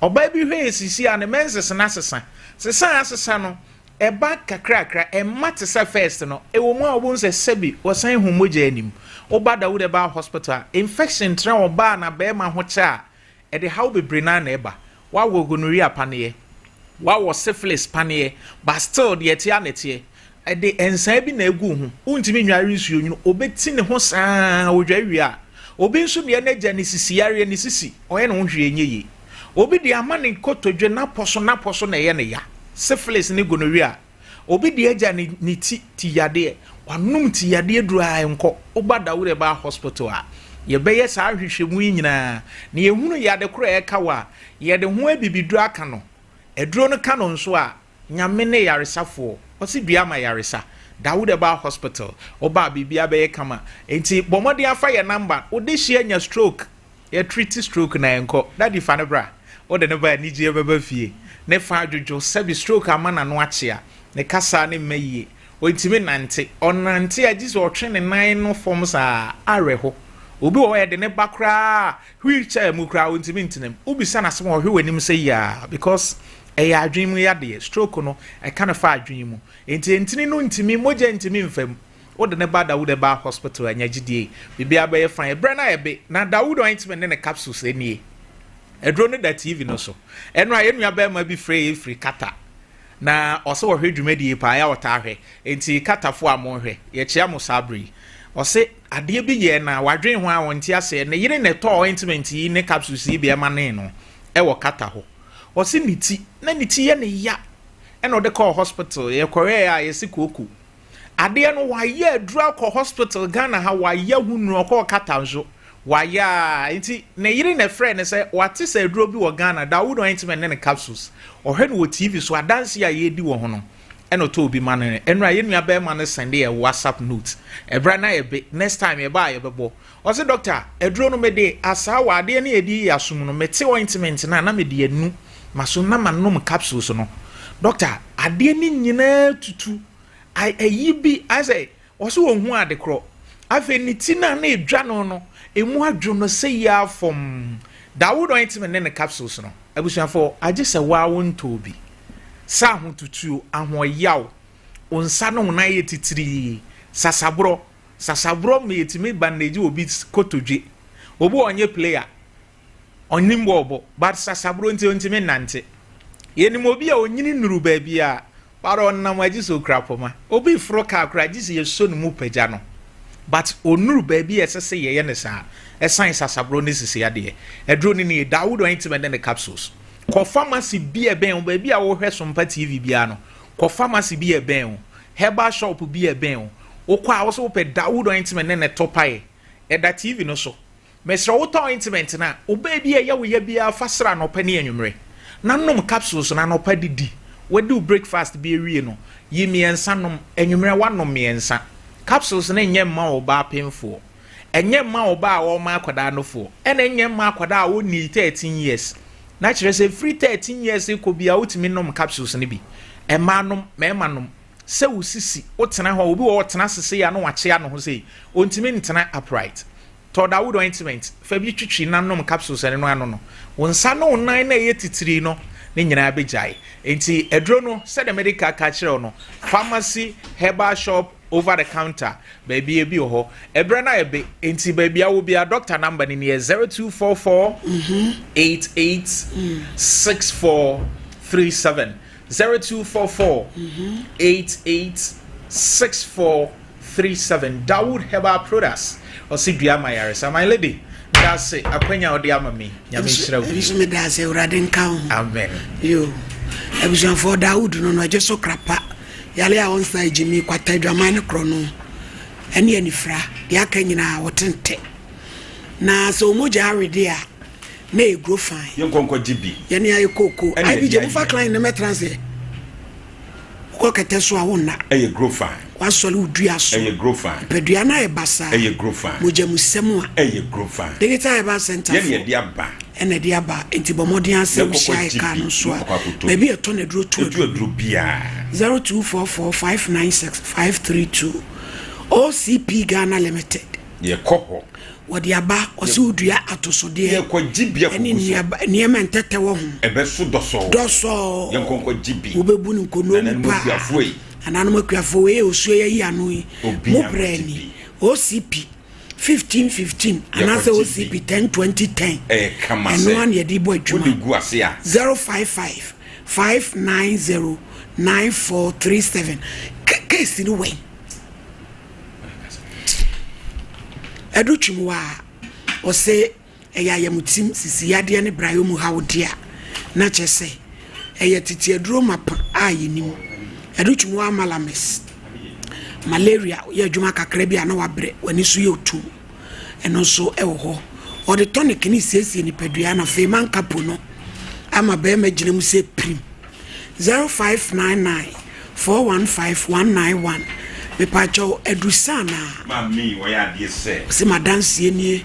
Speaker 6: oba bi hwe esisi a ne menses na sesa no eba kakrakra emate se first no ewo mu a obun se sebi wosan hu moja anim oba Dawude ba hospital infection tra oba na be ma ho cha e de how bebre na eba wa wo gonorrhea panie wa wo syphilis panie but still de etia netie e de ensan bi na egu hu untimi nware nsuo nyino obeti ne ho saa odwa wi a obi nso ne na gya ne sisi yare ne sisi oye no hwe enye yi obi de amane kotodwe na poso na ye ne ya syphilis ne gonorrhea obi de agya ne ti yade wanum ti yade dura enko oba Dawude ba hospital a ye beye saa hwehwemu nyina ne ehunu yade kro eka wa ye de ho abibidu aka no eduro no ka no nso a nyame ne yaresafo osi bia ma yaresa Dawude ba hospital oba bibia beye kama enti bomode afa ye number ode hia nya stroke ye treat stroke na enko daddy fa ne bra ode ne ba ni je baba fie ne fa adwojo sabi stroke amana no achia ne kasa ne maye ontimi nante onante agisi otwe ne nan no forms a areho obi wo ye de ne bakra wheelchair mu kra ontimi ntinem ubisa na sem wo hwe wanim say ya because eya adwemu ya de stroke no e kana fa adwemu enti no ntimi moja ntimi mfam ode ne ba Dawude ba hospital anyagidie bibia ba ye fan e bre na ebe na Dawude ointment ne capsules enie edro ne da TV no so eno ayenua ba ma bi free kata na ose wo hwe dwumadi pa ya wota hwe enti katafo amonhwe ye chia mo sabri ose ade bi ye na wadwen ho a wonti ase ne yire ne to ointment yi ne capsules yi bi e ma ne no e wo kata ho ose niti ye ne ya eno de call hospital ye Korea ye sikoku ade no wa ye adura call hospital Ghana ha wa ya hunu call kata nso waya enti ne yiri ne friend say wate say aduro bi wo Ghana Dawude ointment ne capsules ohwe no TV so adanse a ye di wo ho no eno to obi man enra ye nua be man send a WhatsApp note ebra na ye next time ye ba ye bebo o say doctor eduro no me de asa wa de na edi yasum no mete ointment na me de anu maso na manom capsules no doctor ade ni nyina tutu ayi bi ase o so ohun ade kro afa ni tina na edwa no emu adwo no say ya from Dawood ointment ne capsules no abusuafo agese wa wonto bi sa ho tutu ahoyaw onsa no na ye titiri sasabro me yetimi bandage obi kotodwe obi onye player onimbo obo but sasabro ntimi nante yenim obi a onyini nuru ba bia paro nnam agise okrapoma obi fro ka akra agise ye so no mu pagya no but onuru ba bia esese ye ne sa esan sasabro ne sisi ade edro ni Dawood ointment ne capsules ko pharmacy bi ben ba bia wo hwe Sompa TV bia no ko pharmacy bi ben herbal shop bi ben wo kwa wo so pe Dawood ointment ne topae eda TV no so mesra wo to ointment na oba bia ye wo ye bia fasra no pa ne anwumre na nom capsules na no pa didi we do breakfast bi ewie no yimi ensa nom anwumre wa nom miensa capsules na nyem ma oba penfo enye ma oba a wo ma akwada no fo ena enye ma akwada a wo ni 13 years na kire say free 13 years ko bia utimi nom capsules ne bi e ma nom ma nom se wo sisi otena ho obi wo otena sese ya no wache ya no ho sei ontimi ntena upright to Dawood ointment fa bi twitwi na nom capsules ne no ano no wonsa no nan na ye titiri no ne nyina abejai enti edro no se the medical ka kire no pharmacy herbal shop over the counter baby ebi ho ebra na ebe enti baby a wo bia doctor number ni 0244 886437 0244 886437 Dawood Herbal Products osidua mayaresa my lady that's it akwenya odi amami nyame hira wo
Speaker 1: bisu me that's urade nka
Speaker 6: amen
Speaker 1: yo ebisu for Dawood no ajeso krapa yale a onsa jimi kwata dwaman krono ene anifra de aka nyina wotente na so moja arede a na e grow fine
Speaker 3: yenkonko jibi
Speaker 1: yene ayi koko ai bi je mu fa client na metranse ko kete so a wonna
Speaker 3: eye grow fine
Speaker 1: wasole udua so
Speaker 3: eye grow fine
Speaker 1: pedua na e basa
Speaker 3: eye grow fine
Speaker 1: moja musemu a
Speaker 3: eye grow fine
Speaker 1: digital eba center
Speaker 3: yene de aba
Speaker 1: ene de aba enti bomodian se wushia ka no so a maybe e to na duro to
Speaker 3: duro bia
Speaker 1: 0244596532 OCP Ghana Limited
Speaker 3: ye koho
Speaker 1: wodi aba osudua atosode
Speaker 3: ye ko jibia ko
Speaker 1: niema ntete wo ho
Speaker 3: ebe so doso ye konko jibi
Speaker 1: obebu ni kono mu pa ananu akuafo we osuo ye anu yi mo brani OCP 1515 anase OCP 102010
Speaker 3: kama
Speaker 1: se eno an ye di boy adwuma 055 590 9437 case ni way educhimwa o se eya yamutim sisi yade ne brayo mu hawdia na chese eya titi aduro mapa ayenim educhimwa malames malaria ye adwuma kakra bia na wabre wani so ye otum eno so ewo ho o de tonic ni siesie ni padua na fe man kapo no ama be ma ginemu se prim 0599 415191 me pacho edusana
Speaker 3: mami wo ya de se
Speaker 1: si madansie nie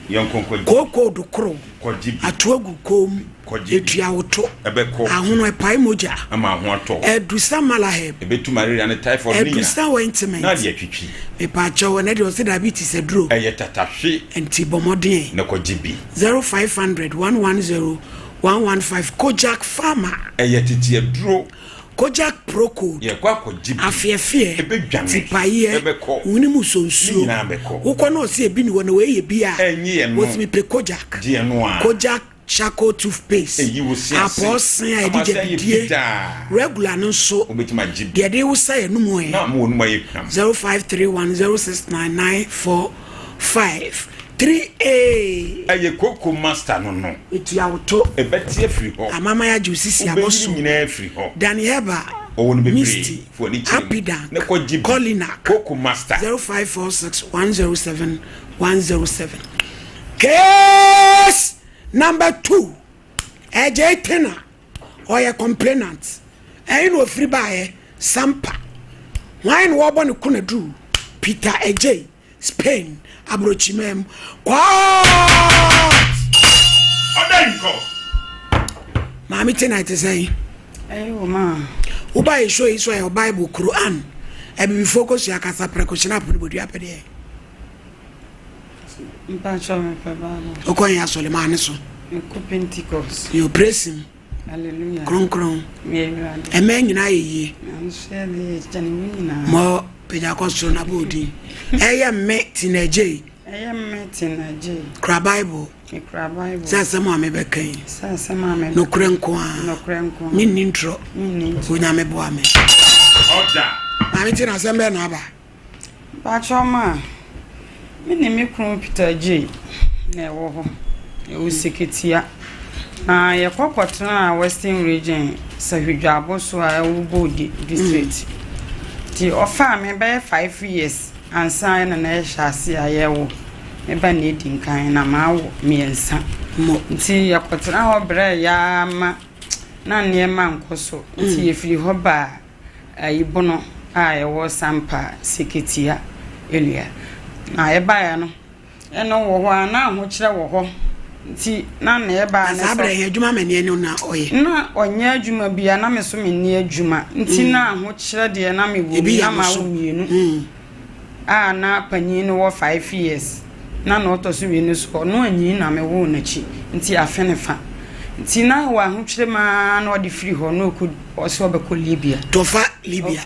Speaker 1: koko do kro atoagu kom etua woto ahono epai moja
Speaker 3: ama ho ato
Speaker 1: edusa malahe
Speaker 3: ebetu malaria ne typhoid ni
Speaker 1: edusa ointment
Speaker 3: na de atwitwi
Speaker 1: me pacho wo ne de o se diabetes eduro
Speaker 3: tatahwe
Speaker 1: enti bomodin
Speaker 3: na kojibi
Speaker 1: 0500 110 115 Kojak Pharma
Speaker 3: titi eduro
Speaker 1: Kojak Proco
Speaker 3: ye kwa kojibi
Speaker 1: afiefie tipaye woni musonsuo ukọ na osi ebi ni wona we ye bia wotimi pe Kojak Kojak charcoal toothpaste aposin a edije regular no so
Speaker 3: obetima jibi
Speaker 1: de de wusa ye numu
Speaker 3: na mo onuma ye
Speaker 1: 0531069945 3A
Speaker 3: aye koko master no
Speaker 1: etia woto
Speaker 3: ebetie free ho
Speaker 1: amama ya jusisi aboso
Speaker 3: nyina free ho
Speaker 1: Dani Heba
Speaker 3: owonu bebre for ni
Speaker 1: Apidan
Speaker 3: ne ko jibi
Speaker 1: Kolinak
Speaker 3: koko master
Speaker 1: 0546107107 case number 2 eje tena oya complainant no free by Sompa wine wo bo ne kuna du Peter AJ Spain abrochimem kwa
Speaker 3: odenko
Speaker 1: mami tonight say
Speaker 2: ayo ma
Speaker 1: uba show is your Bible Quran e be focus ya kasa precaution apodi bodu apede
Speaker 2: mpa chome pe baba
Speaker 1: okonya Solomon so
Speaker 2: ko Pentecost
Speaker 1: you praise him
Speaker 2: hallelujah
Speaker 1: kron
Speaker 2: me
Speaker 1: eme nyina yeyi
Speaker 2: am share the chanimina
Speaker 1: mo peja kostro na bodi eye me tinaje kra Bible sasa mo amebekan
Speaker 2: sasa mama
Speaker 1: no krenko minni ntro onya me boa me
Speaker 3: order
Speaker 1: mami tina sembe na aba
Speaker 2: ba choma minni me kru Peter J na ewo ho e useketia na ye kokotena Western region sahudwabo so a ewo bodi district ti ofa me be 5 years ansa na na ehase ayewo me ba ne dinkan na mawo miensa nti yakotena ho bre ya ma na niema nkoso nti yefiri ho ba ayibono a ewo sampa seketia elia na eba ya no eno wo ho na ho kire wo ho nti na eba na
Speaker 1: sabra he adwuma mane ne na oye
Speaker 2: na onya adwuma bia na me so me ne adwuma nti na ho kire de na me wo na ma wo mienu na panyin no 5 years na no to so wienu so no anyin na me wo na chi nti afenefa nti na wa ho kire ma na odi free ho no ku oso be ko Libya
Speaker 1: to fa Libya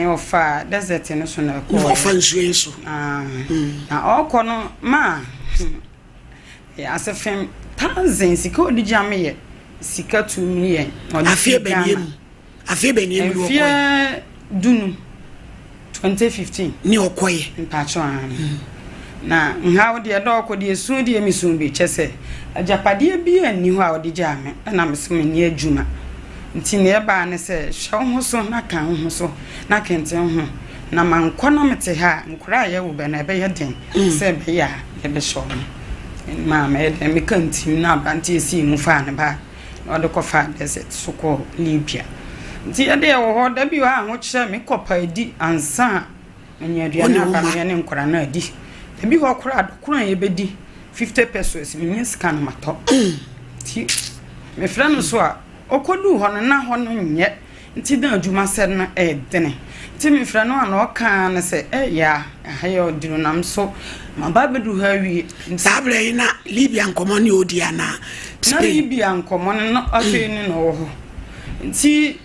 Speaker 2: ofa desert no so na ko
Speaker 1: ofa nsuo so
Speaker 2: na okono ma asefem thousands sika odi jame ye sika 2 million
Speaker 1: afie beniem
Speaker 2: afie dunu 2015
Speaker 1: ni okoye
Speaker 2: mpacho na nha odi edoko di esu di emisun bi chese ajapade bi ani ho a odi jame na mesem ni adwuma nti ne eba ne se hwe ho so na kan ho so na kente ho na manko na mete ha nkura ye wo be na ebe ye den se be ya ebe so mama e me kantim na banti esi mu fa ne ba odi ko fa desert so ko Libya nti ade ye wo ho da bi ha ho kire me kopa edi ansa anya aduana ba me ne nkura na adi ebi ho kura dokura ye bedi 50 pesos me scan mato ti me fra no so a okodu ho na ho no nye nti da adwuma se na e dene ti me fra no ana oka na se ya ahaye odiro nam so ma ba bedu ha wi
Speaker 1: sabre na Libya nkomo ni odia na
Speaker 2: Libya nkomo no afi ni no ho nti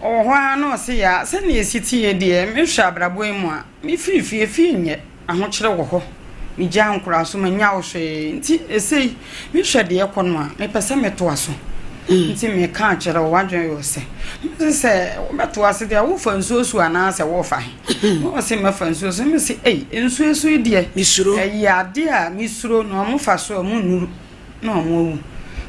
Speaker 2: ohwa no se ya se na esiti ye de me hwa abrabo emu a me fie nye ahokyere wo ho mi gya nkura so manya wo hwe nti esei mi hwe de ekono a me pese meto aso nti me ka kyere wo adwen yo se meto ase de wo fa nsuosu ana se wo fa wo se me fa nsuosu me se nsuosu de
Speaker 1: misuro
Speaker 2: ya de a misuro no mo fa so mo nuru no mo wu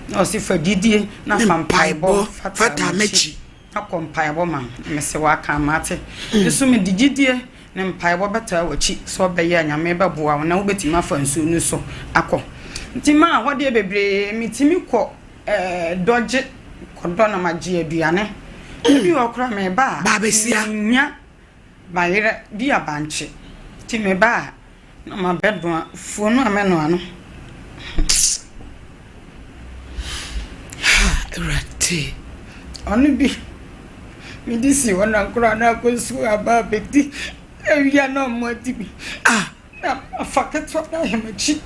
Speaker 2: no se fa didie na fa mpaibo
Speaker 1: fata mechi
Speaker 2: akompaibo man me se wa ka mate eso me digidie ne mpaibo beta wachi so be ya nyame beboa na wo betima fa nsu nu so akọ ntima hode bebre mitimi kọ doje kodo na magie aduane bi okra me ba
Speaker 1: besia
Speaker 2: nya bayire bi abanche ti me ba na ma bedo fuonu ameno ano
Speaker 1: rati
Speaker 2: onu bi mi disi wona nkura na kosu aba beti ewia no mo tibi na afaketwa na hemachi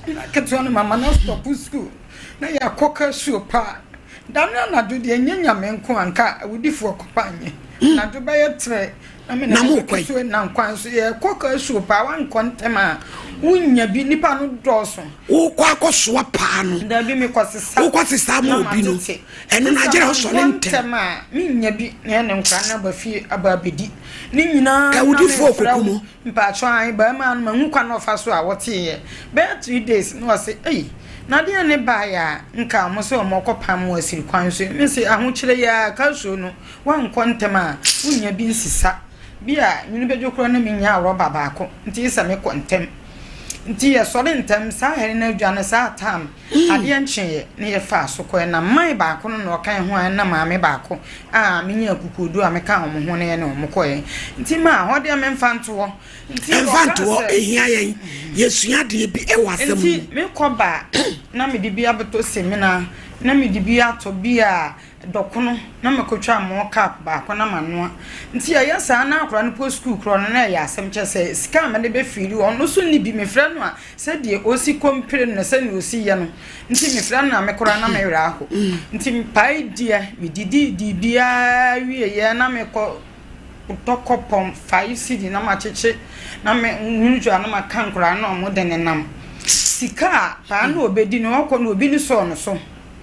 Speaker 2: na ketwa no mama na stop school na ya koka suopa dana na do de nyanya menko anka awudifo kopanye na do ba ye tre na me na so na nkwan so ye koka suopa wan kontema unya bi nipa no doso
Speaker 1: wo kwa kosoa pa no
Speaker 2: da bi me kwasesa
Speaker 1: wo kwasesa ma obi no eno na gere ho so le
Speaker 2: ntema minya bi na ne nkran na ba fi ababedi ni nyina
Speaker 1: ka udifo kokumo
Speaker 2: mpa cho an ba ma no nkwa na ofa so a wote ye be 3 days no say na de ne ba ya nka mo so mo kopam wasiri kwan so me say ahokyere ya ka so no wan kontema unya bi nsisa bia nyinu bedwokro na minya roba baako nti isa me kontem nti ye sori ntem sa here na adwane sa tam ade enche ne ye fa so ko na mai ba ko no kan ho na maame ba ko menya kukudu ameka ho ho ne no ko ye nti ma hode me mfanto nti mfanto ehia ye yesua de bi ewasem nti me ko ba na me de bi abeto semina na me de bi ato bi a dokono na makotwa mo cap ba ko na manoa nti ya sa na akora no post school kro no na ya asem che se sika ma de be firi ono so ni bi me fra no a se de osi kompre no se ni osi ye no nti me fra na me kora na me wira ho nti pai dia me didi di bia wie ye na me ko utokopom 5 cd na ma cheche na me nunjua na ma kankora na mo de ne nam sika pa na obedi no ko na obi ni so no so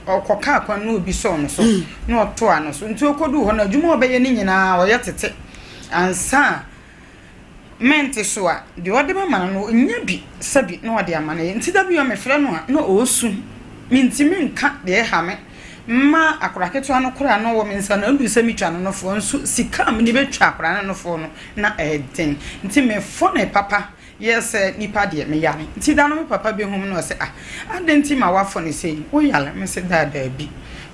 Speaker 2: okoka akwa na obi so no so na oto ano so nti okodu ho na adwuma obeye ni nyina oye tete ansa mente so a de ode ma mana no nya bi sabi na ode ama na nti da bi o me frɛ no a na osu mintimi nka de ha me ma akora ketu ano kora no wo me nsa na ndu sami twa no fo nso sika me ni betwa akora no fo no na eden nti me fo ne papa yes nipa de me yare nti da no me papa bi hom no se adenti ma wafo ne sei wo yale me se da bi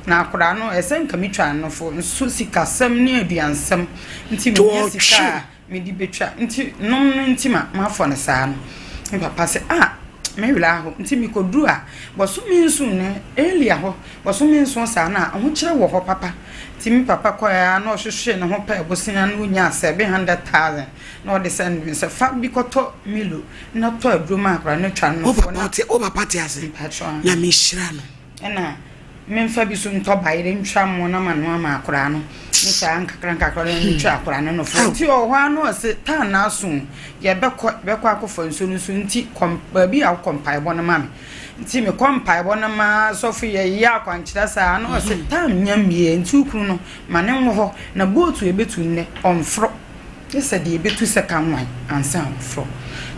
Speaker 2: na akora no esen ka mitwa no fo nso sika sam ne aduansam nti me sika me di betwa nti nom nti ma afo ne saa no me papa se me wila ho nti mi kodru a boso mi nsu ne elia ho boso mi nsu saa na ho kire wo ho papa nti mi papa kwa ya na ohwehwe ne ho pa ebosina no nya 700,000 na ode send me se fa bi koto milo na to adroma akra ne twa no
Speaker 1: o papa ti ase na mi shira no
Speaker 2: ena me mfa bi so nto bayire ntwa mo na mano ama akra no ni sa nkakra ne twa akra no fo nti o ho ano se ta na aso ye bekọ akofo nso no so nti kompa bi a kompa bo na mame nti me kompa bo na ma sofu ye ya akwankyira sa no se ta nyamie nti ukru no mane nwo ho na boatu ebetu nne onfro yesa de ebetu se kanwan ansa onfro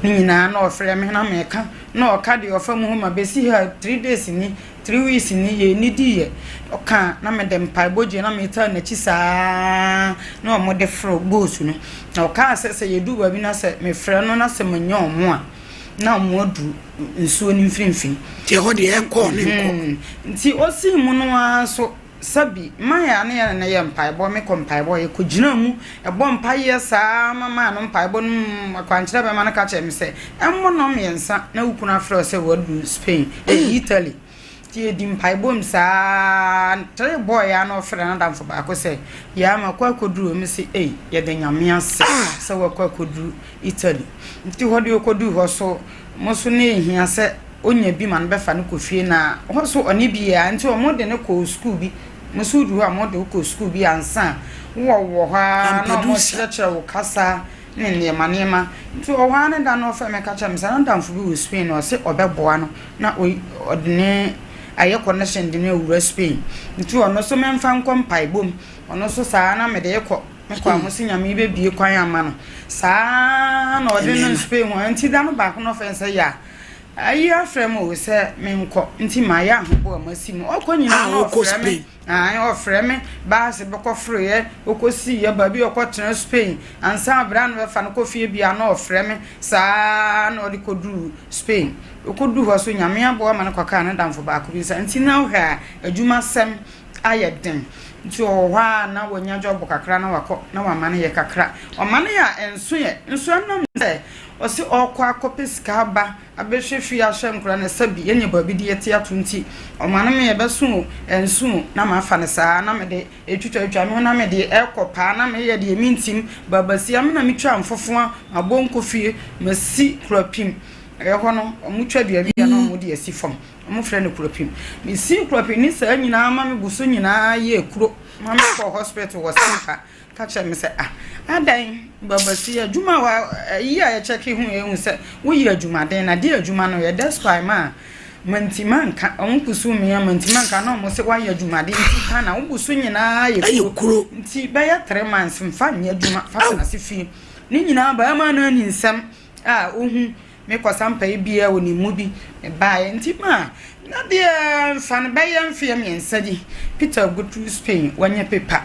Speaker 2: ni nyina na ofre me na meka na oka de ofa mu ma besi ha 3 days ni 3 weeks ni ye ni di ye oka na me dem pai boje na me ta na chi saa na mo de fro bosu no na oka asese ye du ba bi na se me frɛ no na se menye omo a na mo du nsuo ni mfimfin
Speaker 1: te ho de enko ne enko
Speaker 2: nti osi mu no aso sabi maya na ya na ye mpai bo me ko mpai bo ye ko gina mu e bo mpai ye saa mama no mpai bo no akwankyere be ma na ka che me se emmo no me nsa na ukuna frɛ se wadu Spain Italy ti di mpai bo msa tre boy ya no frɛ na damfo ba ko se ya ma kwa koduru me se ye de nyame ase se wa kwa koduru Italy nti ho de kodu ho so mo so ne hia se onya bi man be fa ne ko fie na ho so oni bi ya nti o mo de ne ko school bi musudu ha mo de ko school bi ansa wo ha na mo chira wo kasa ne manema nti o ha ne da no fa me ka cha msa na damfo bi wo Spain no se obeboa no na odne aye connection de ne wura Spain nti ono so me mfa nkom paibom ono so saa na me de ko amusinya me be bie kwan ama no saa na odne Spain ho nti da no ba ko no fa nsa ya ayi afrem o se me nko nti ma ya ho amasi mu okonyina no ofrem ofrem ba se be ko freye okosi ya ba bi okotena Spain ansa bran be fa no kofie bia no ofrem saa na odi kodu Spain okodu ho so nyame abo ama no kwaka na damfo ba ko bi sa nti na ho adwuma sem ayeden nti o hwa na wonya job kakra na wako na wa mane ye kakra o mane ya enso no se o se okwa akopeska ba abehwe fi ahwe nkura na sabi yenye babi di yete atunti o mane me ye beso enso na ma fa ne saa na me de etwitwa me na me de ekopa na me ye de mintim babasi am na mitwa mfofo abonko fie masi krapim eho no omutwa bia bia na mo de asifom omo frɛ no krapim me si krapim ni saa nyina ma me buso nyina ye kuro ma me ko hospital wo Sompa ka che me se adan babasi adwuma wa yi a ye check hu ehun se wo yi adwuma den na de adwuma no ye despite ma mantimanka onkusu me mantimanka na mo se wa ye adwuma den ti kana wo buso nyina ye kuro nti ba ya 3 months mfa nya adwuma fa na se fi ni nyina ba ma na ni nsam ohu me ko Sampa bia woni mu bi ba ye nti ma na de fan ba ye mfie me nsadi Peter go to Spain wanya pepa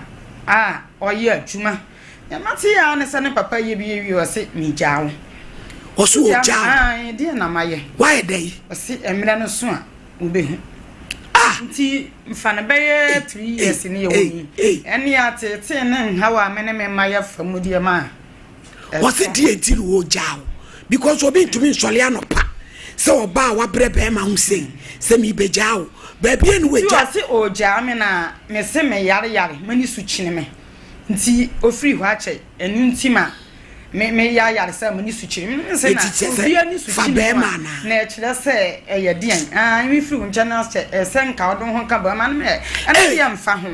Speaker 2: oye adwuma ya mati ya ne sane papa ye bi wi o se mi jawo
Speaker 1: Osu oja.
Speaker 2: Ah, dear na maye.
Speaker 1: Why dey?
Speaker 2: Osi emra no so a ubehu. Nti mfana beye 3 years ni ye woni. Eni atete ne hawa me ne me maye famudie ma.
Speaker 1: What's it enti wo oja? Because obi ntumi nsole anopa. Se oba wa brebe ma hu sei. Se mi beja wo. Baby enu we ja.
Speaker 2: Se oja me na me se me yare mani su chine me. Nti ofiri ho ache enu nti ma me yare se mani su chine me se na obi ani su chine na e kire se eye dian mi firi nchana se se nka odon ho ka ba ma me ane dia mfa ho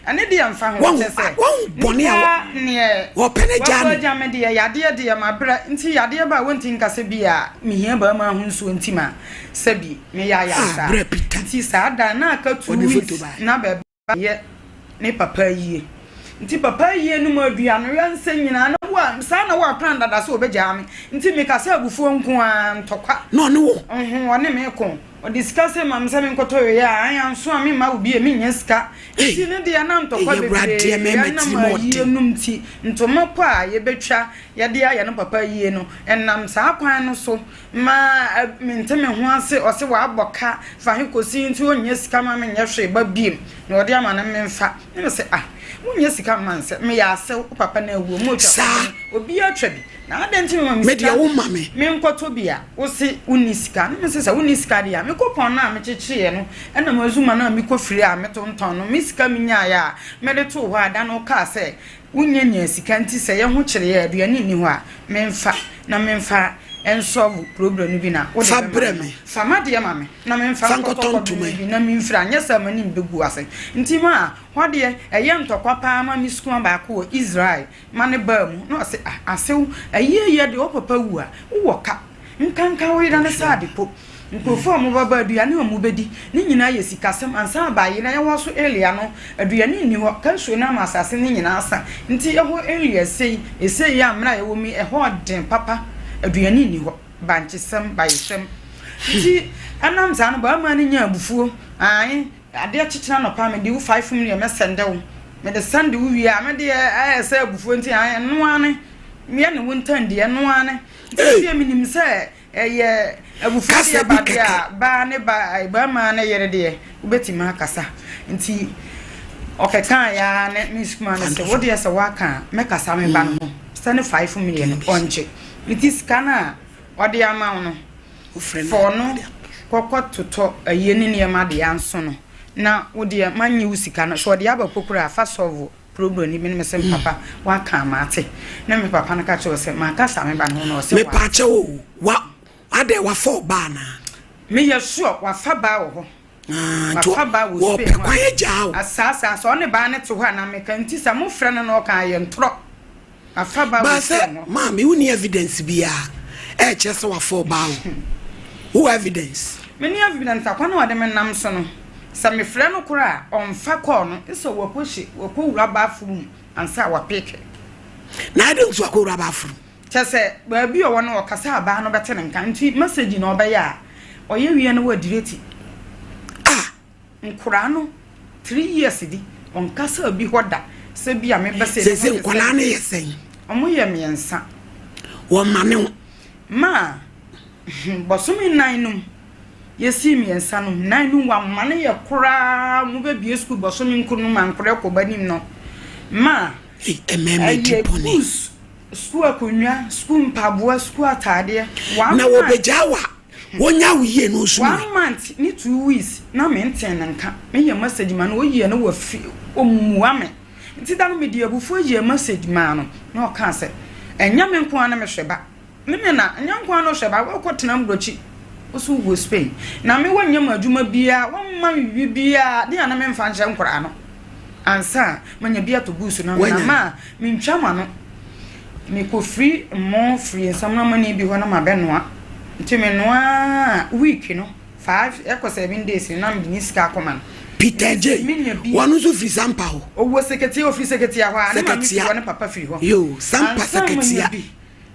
Speaker 2: ane dia mfa ho se
Speaker 1: won boni a
Speaker 2: ne
Speaker 1: wo pene jam
Speaker 2: wo jam de yade de ma bra nti yade ba wonti nka se bia me hia ba ma ho nso nti ma se bi me sa nti sa da na aka 2 weeks na ba ye ne papa yie nti papa yie no ma aduano yanse nyina na wa sa na wa plan dada so obeja me nti me ka se abufuo nko a ntokwa
Speaker 1: no ne wo
Speaker 2: one me ko o discuss mam se me nkoto ya anya so me ma obi e me nya sika nti ne de na ntokwa bebe na ma yie numti ntoma kwa ye betwa ye de ya no papa yie no enam sa kwan no so ma me nteme ho ase o se wa aboka fa he kosi nti onya sika ma me nya hwe ba biem na ode ama na me mfa me se Munya sika manse me ya se papa na ewu mu twa obi atwa bi na adenti me
Speaker 1: me dia wo mame
Speaker 2: me nkoto bia wo se uni sika no me se uni sika dia me kopon na me kyekye no na mazuma na me kofiri a me tonton no me sika me nya ya me de to ho ada no ka se unya sika nti se ye ho kyere ya aduane ni ho a me mfa na me mfa ensolve problem bi na
Speaker 1: fa breme
Speaker 2: fa made mame na me mfa nkoto bi na me mfira nya sa mani mbegu ase nti ma hode eye ntokwa pa ma mi school ba ko Israel mane ba mu no ase asew eye de opapa wu a wo ka nkanka wo ida na sa de po nkofo mo baba aduane mo bedi ni nyina ye sikasem ansa ba ye na ye wo so elia no aduane ni ho kan so na masase ni nyina asa nti ye ho elia sei ya mra ye wo mi ho den papa aduane ni ho banchesem bayesem nti anam zan ba ma ni nya abufuo ai ade akyekyena no pa me de 5 million me sende wo me de sende wo wi a me de say abufuo nti ai no ane me ne wontan de no ane nti me nim say eye abufuo de ba dia ba ne ba ma ne yere de ubetima kasa nti okeka ya ne miskuma ne se wo de se waka me kasa me ba no sende 5 million onche it is kana ode ama no for no kokototo ayeni ne ma de anso no na wo de manye usika no so de aba kokura fa solve problem ni me se papa wa ka mate na me papa na ka che se ma ka sa me ba no se
Speaker 1: me pa che wa ade wa for ba na
Speaker 2: me ye sure wa fa ba wo ho
Speaker 1: to
Speaker 2: ba wo
Speaker 1: wo pe kwa ye jawo
Speaker 2: asasa so ne ba ne to ho na me kan ti sa mo frɛ no ka ye ntro afa ba wo se
Speaker 1: ma me uni evidence bia che se wa for ba wo evidence
Speaker 2: me ni evidence akwana wa de me nam so no sa me frɛ no kora on fa call no eso wo poshi wo ko wura ba furu ansa wa pick
Speaker 1: na ade nso ko wura ba furu
Speaker 2: chese ba bi o wono okasa ba no bete ne nka nti message no oba ya oye wie no wa direct nkura no 3 years di on kasa bi hoda se bia me bese
Speaker 1: se nkola na yesen
Speaker 2: omo ye miensa
Speaker 1: wo mane
Speaker 2: ma bosumi 9 num yesi miensa num 9 num wa mane ye kura mu be bi school bosumi nkunu ma nkura ko banim no ma
Speaker 1: ememe tiponi
Speaker 2: school akonya school mpaboa school atade
Speaker 1: na wo bejawa wonya wiye no so
Speaker 2: 1 month ni 2 weeks na me enten nka me ye message ma no oyiye no wa fi omuwa me nti da no me di abufu ye message ma no na o ka se enya me nko ana me hweba me na enya nko ana hweba wo ko tena mbrochi osu wo Spain na me wanya maduma bia wo ma wi bia de ana me mfa nche nkora no ansa manya bia to busu na ma me ntwa ma no me ko free more free samna mani bi ho na ma benoa nti me noa week no 5 eko 7 days na me ni sika akoma
Speaker 1: Peter J wanu so free Sampa ho
Speaker 2: owo secretary office secretary ho ani ma mi wona papa free ho
Speaker 1: yo Sampa secretary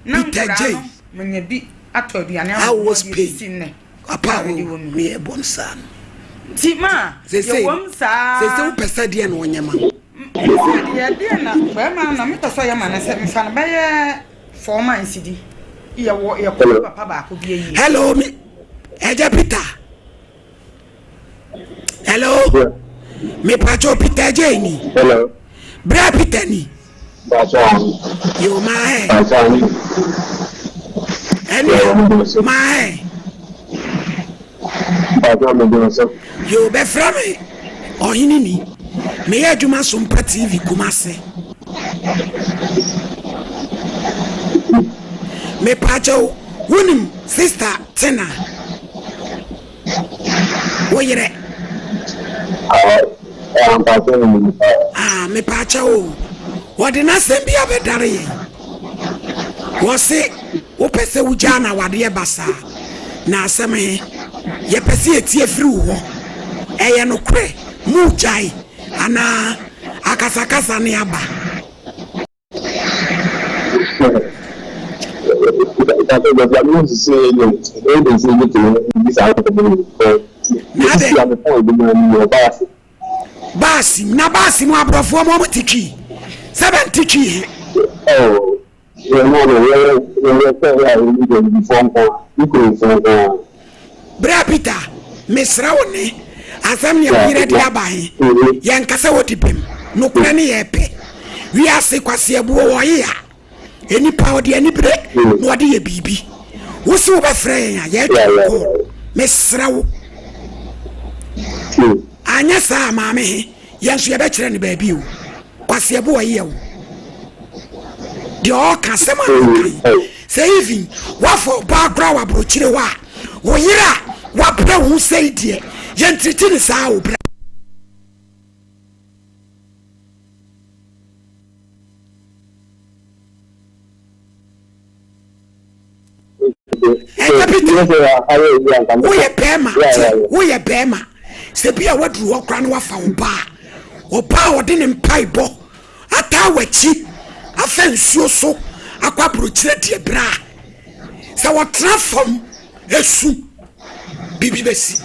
Speaker 1: Peter J
Speaker 2: manya bi atoduane
Speaker 1: I was paid apa wo me bonsa
Speaker 2: ti ma
Speaker 1: ye wom sa se wo pesa de na onyama
Speaker 2: de na ba ma na me to so ya ma na se mfa na ba ye 4 months di papa ba ko bi yi.
Speaker 1: Hello me. Eja Peter. Hello. Me pacho Peter Jeni.
Speaker 7: Hello.
Speaker 1: Bra Peter ni. Yo my. My. Yo be from me. Oheneni. Me ya juma Sompa TV Kumase. Me pacho wunim sister Tina. Wo yere. Me pacho. Wade na sembi abedare. Wo se wo pese wujana wade basa. Na aseme ye pese etie firi wo. Eye no kre mu jai ana akasakasa ne aba. Basi na basi mu abrofo mo tiki 70 ki. Bra Peter mesra woni asam ye yire de abahe ye nkasa wotipem no kura ne ye pe wi ase kwase ebu wo ye a eni pa odi ani bre no odi ye bibi wo se wo be frɛ ya ye ko mesra wo anya sa maame he ye nso ye be kyerɛ ne baabi o kwase ebu wo ye o de o ka sema say even wa for background wa brochire wa wo yira wa bre hu say die ye ntriti ne sa o bre wo ye bema se bia wadru okra no wafa wo ba odi ne mpaibo ata wachi afa nsuo so akwa brochire die bra se wo transform esu bibi besi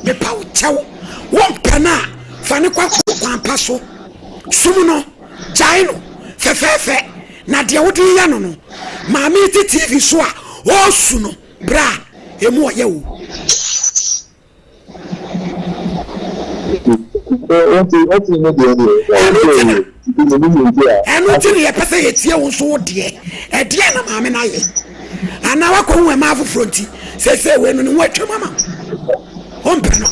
Speaker 1: me pa wo chawo won pana fa ne kwa paso sumu no jai no fefefe na de wo di ya no maami ti TV so a o su no bra emu oye wo enu ti ye pese ye tie wo so de e de na maami na ye ana wa ko hu e ma afufronti se we no wo atwa mama on pe no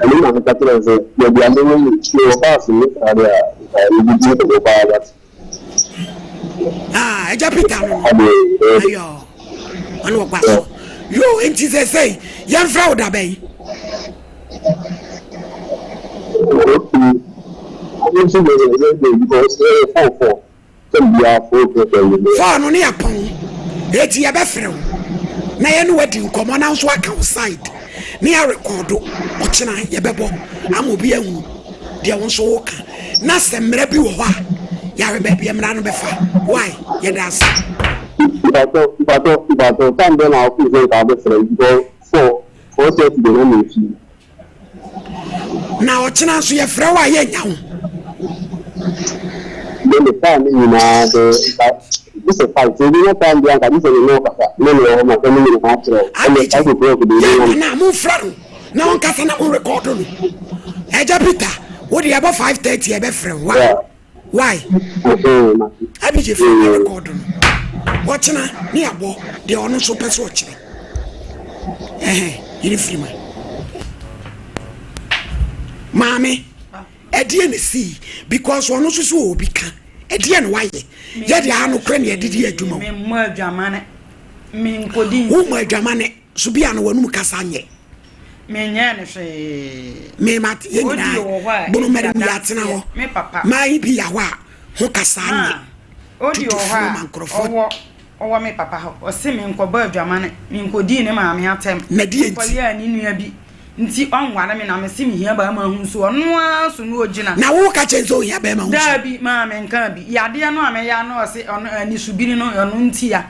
Speaker 7: ali na ka tira se ye bia me wo yo pass ni area e di ko ba ba
Speaker 1: Eja Peter no ayo ono wo kwaso yo enti say yan fra wo da ben fa no ne apon eti ya be frɛ wo na ye no wadi nkomo na nso aka side ne ya record o kina ye bebo amobi ahu de wo nso wo ka na semra bi wo ho a ya be be mra no be fa why ye das
Speaker 7: Ibato time then I feel say ka be frɛ go for set the no me
Speaker 1: na o kina nso ye frɛ wa ye nya ho
Speaker 7: the time you know this is fight so you time the anka this is no kasa no ma ko ni ma tro I go go the
Speaker 1: na mo frɛ na on kasa na on record no Eja Peter wo de about 5:30 e be frɛ why abi je frɛ record no watching ni abo de ono so pese o kire yiri free man mami edie ne see because ono so so obi ka edie ne waye ye de anu kra ne edidi adwuma
Speaker 2: me mo adwamane me nkodi
Speaker 1: wo mo adwamane so bia no wanum kasa nye
Speaker 2: me nya ne hwe
Speaker 1: me mat ye nyina bono mari mi atena ho
Speaker 2: me papa
Speaker 1: mai bi ya wa ho kasa nye
Speaker 2: odi o ha owo me papa ho o se me nkoba adwamane me nkodi ne maame atem
Speaker 1: na die
Speaker 2: nti ya ni nua bi nti onware me na me se me hia ba ma hu so ono aso no ogina
Speaker 1: na wo ka chenzo hia ba ma hu
Speaker 2: da bi maame nka bi yade no ame ya no o se ono ani subiri no ono nti ya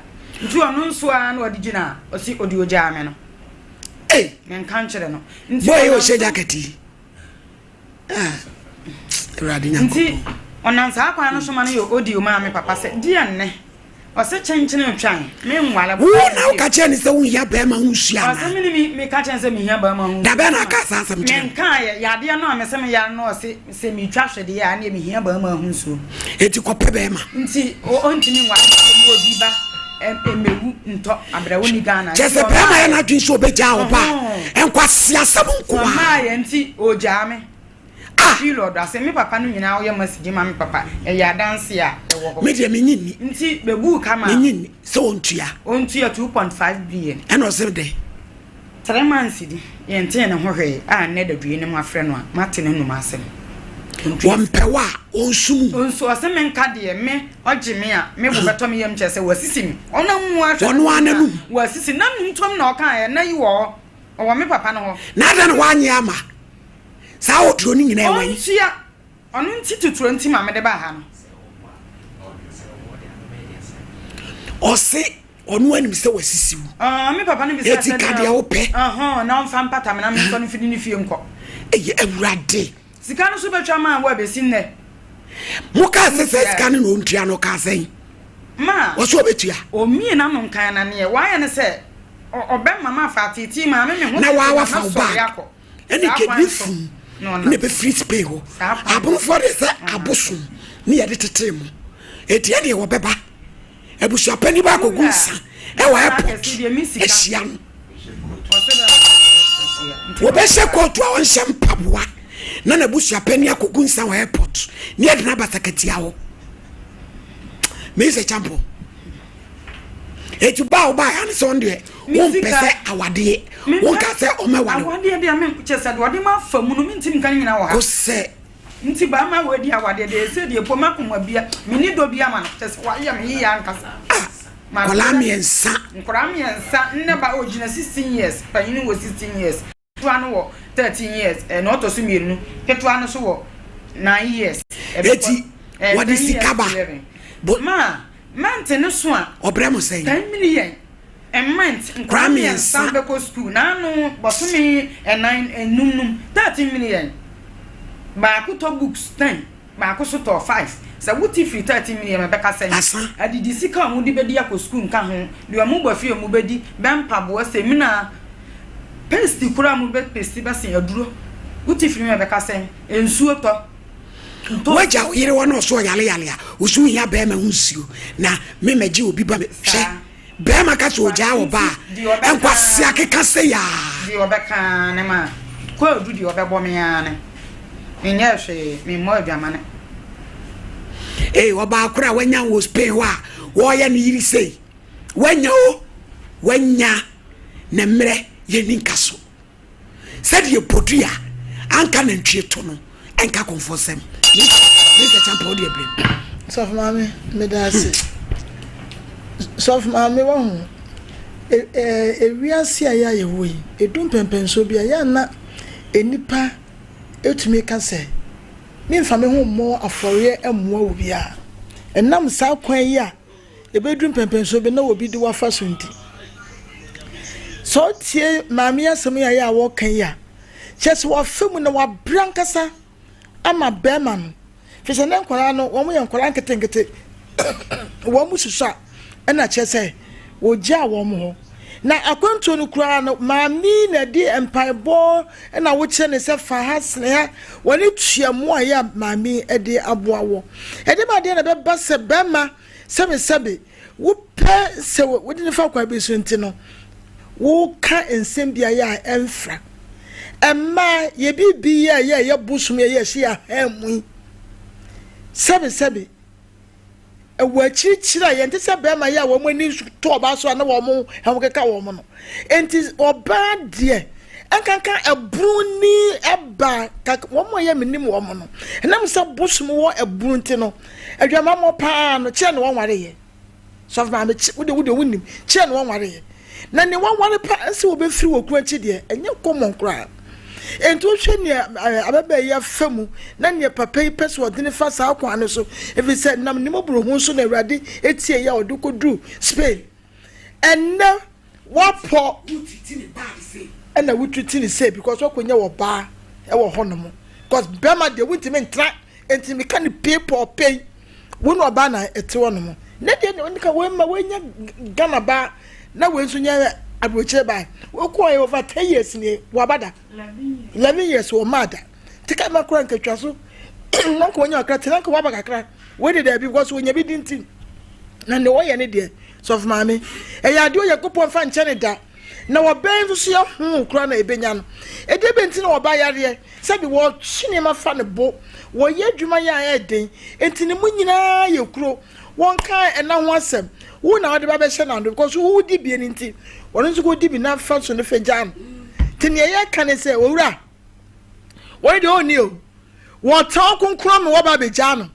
Speaker 2: nti ono nso a na odi gina o se odi oja ame no me nka nkyere no nti
Speaker 1: boy o she jacketi radi nyanko
Speaker 2: nti onansa akwa no so ma no yo odi o maame papa se dia nne ɔse kyenkyene twan me nwale
Speaker 1: wo na wo ka che ne se wo hia ba ma hunsia
Speaker 2: ɔse me ka che se me hia ba ma hunsia
Speaker 1: da be na ka sa asem che
Speaker 2: me ka ya de no me se me ya no ɔse se me twa hwede ya na me hia ba ma hunsuo
Speaker 1: eti kope be ma
Speaker 2: nti o ntimi nwale mo obi ba emewu nto abrawo ni Ghana
Speaker 1: jese be ma ya na dwin so obeja wo ba enkwase asem nko
Speaker 2: ma ya nti oja me Lord, I say me papa no nyina wo message ma me papa e ya dance ya e wo ho
Speaker 1: me de me nyini
Speaker 2: nti bebu kama
Speaker 1: nyini so ontua
Speaker 2: 2.5 billion
Speaker 1: and o se de
Speaker 2: 3 months di ye nte ne ho hwe a ne da due ne mo afre no a mate ne num asem
Speaker 1: wampewa onsum
Speaker 2: onso ase me nka de me oje me a me bo beto me yam chese wasisi mi ona mu ahwe
Speaker 1: ono ananu
Speaker 2: wasisi na ntom na oka ya na yi wo me papa no ho
Speaker 1: na da no wanye ama sa otro ni nyina ewan
Speaker 2: ontia onu nti tuturo nti ma me de ba ha no
Speaker 1: ose onu anim se wasisiu
Speaker 2: me papa no bi se
Speaker 1: eti kade ope
Speaker 2: na on fa mpata me na me so no fidi ni fie nko
Speaker 1: eye awurade
Speaker 2: sika no so betwa ma wa be sin ne
Speaker 1: mo ka se sika no ontua no ka sen
Speaker 2: ma
Speaker 1: wo so betua
Speaker 2: o mi na no nkan na ne wa ya ne se obe mama fa titi ma me ho
Speaker 1: na wa fa ba eni kebifu ne be free pay ho abun for the say abosun ne yede tetem eti ene wo beba ebusua pani ba kogunsa e wa airport esiam wo be se kotu a won hyem paboa na busua pani akogunsa wa airport ne yede na basakati awo me se champo etu ba oba ya so ndie won pese awade won ka se o mewa no
Speaker 2: awade de am chese de ode ma famu no mintim kan nyina wo ha
Speaker 1: ko se
Speaker 2: nti ba ma wadi awade de se de po makoma bia mini do bia ma no chese wa ya me ya nkasa
Speaker 1: ma kola mi ensa
Speaker 2: nne ba ogina 16 years pa yini wo 16 years to anu wo 13 years no to so mienu keto anu so wo 9 years
Speaker 1: eti what is sikaba
Speaker 2: but man so a
Speaker 1: obramo say
Speaker 2: 10 million a month Grammy and Sambeko school na no bosumi 9 enum 13 million ba ko to books 10 ba ko so to 5 sa wuti free 13 million me beka sen adidi sika mu di bedi akọ school nka ho de mu bafie mu bedi bempa bo semina pesti kura mu be pesti ba sen aduro wuti free me beka sen ensuo to
Speaker 1: waja yire wono so yale a usu hia be ma hunsuo na me meje obi ba hwe be ma ka so ja wo ba enkwase akeka se ya
Speaker 2: di obeka ne ma ko odu di obebo me ya ne nya hwe me mo aduamane
Speaker 1: oba akura wanya wo Spain wa wo ya ne yiri sei wanya na mre ye ninkaso said ye potua anka na ntwe to no enka konfosem Mr. Champo de blame.
Speaker 2: Sof mami me da se. Sof mami wo hu. Wiase aya ye wo yi. Edum pempenso bia ya na enipa etumi ka se. Me mfa me hu mo afore emmoa wo bia. Enam sa kwan yi a ebedum pempenso bi na obi di wafa so nti. So tie mami asem ya wo kan ya. Chese wo femu na wa brankasa ama beman. Fese na nkwara no wo mo ye nkwara nketenkete wo mu susua na chese wo gya wo mo ho na akwanto no kura no maami na di empaibo na wo che ne se fa hasne ha woni tuamu a ya maami e di aboawo e de ba de na be ba se bema sebe wo pe se wo di ne fa kwa bi so nti no wo ka ensem bia ya emfra emma ye bibi ye busum ye hye ya hamu sebe ewachichira ye ntse bema ya wo mani to oba so na wo mo he keka wo mo no enti oba de enkanka ebruni eba wo mo ye menim wo mo no enam se busum wo ebru nti no adwama mo pa no che no wonware ye so fa me wo de wonim che no wonware ye na ne wonware pa nse wo be firi wo kura chi de enye common kura enti wo hwe ne ababa ya famu na ne papa yi pese wo de ne fa sa akwa no so efi se nam ne mobro hu so na awrade etie ya odukodu Spain enna wapo wutitini ba se enna wutitini se because wo konya wo ba e wo honom because bema de wuntimi ntra enti me kan people pay wo no ba na ete wo no na de nika we ma we nya Ghana ba na we nso nya abroche ba we ko over 10 years ni wabada 11 years wo mada tika makura nkatwa so na ko nya akra tina ko wabaka akra we de there because we nya bi dintin na ne wo ye ne de so of mame e ya de o yakopon fa nche ne da na wo ben so ya hu kura na ebenya no e de benti na wo ba yare se bi wo chine ma fa ne bo wo ye dwuma ya den enti ne mu nyina ye kuro won kan e na ho asem wo na wo de ba be hye na ndo because wo di bi ni nti won nso ko di bi na fa so ne fa jam tini ye kan se owura wo de oni o wo ta konkron me wo ba be jam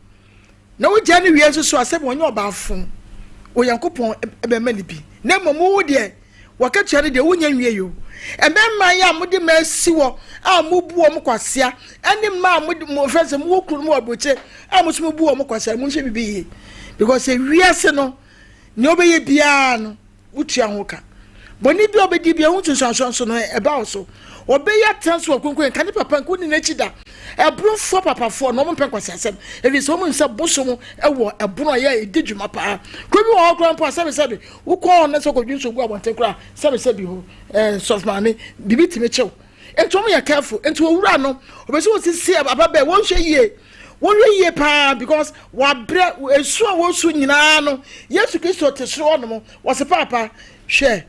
Speaker 2: na wo je ne wie so asem wo nya oba fun o yankopon ebe mani bi na momu wo de wakatua ne de wo nya wie yo ememma ya mudi masi wo a mubu wo mkwasea ani ma mudi mo fese mo kuru mo aboche a mo so bu wo mkwasea mo hye bibi because e wiase no ne obeye bia no wutua ho ka boni bi obedi bia hu tunsanso no e ba so obeya transo konkon kan papa ko ni nachida ebrofo papafo no mo penkwasea sem e bi so mo nsa bosomo ewo ebono ya edidwuma pa ko bi wo grandpa sebe wo ko na so ko dwunso gu abonte kra sebe ho softman bibi timechew ento mo ya careful ento owura no obesi wo sisi ababa wo hwe yie pa because wa bre esu a wo su nyina no Yesu Kristo te so no mo wo se papa hwe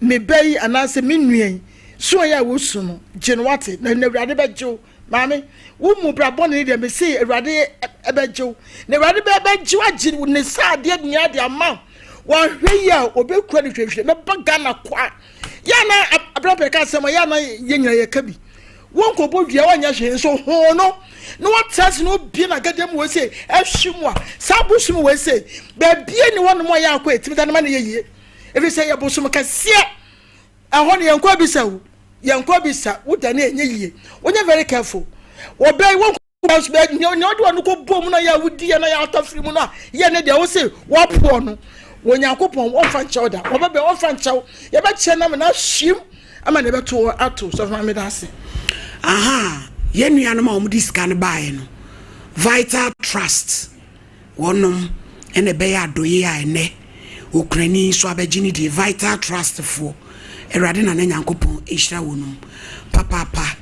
Speaker 2: me bai anase minnuan so ya wo su no genwate na Ewurade bejo mame wo mu brabo ne de me say Ewurade ebejo na Ewurade bejo agi ne sa de nya de ama wa hwe ya obekura ne hwehwe me baga na kwa ya na abrabe ka sema ya na yenya ye kabi won ko bodua wanya hwe so ho no no what says no bi na gadam we say ehwimu a sabusum we say ba bie ni won mo ya akwa etimda na ma ne ye efi say ya bosum ka sie ahon yankwa bisa wuda na enye yie wonya very careful obey won ko be ni odo no ko bom na ya wudi ya na ya atafiri mu na ye ne de wo say wo po no wonyankopon wo fa nchaw da wo be wo fa nchaw ye be che na me na hwim ama ne be to ato so fa me da se
Speaker 1: aha ye nua no ma o dis kan bae no Vital Trust wonom ene be ya doye ya ene Ukraine so abegini di Vital Trust for Ewurade na nyankopon ehira wonum papa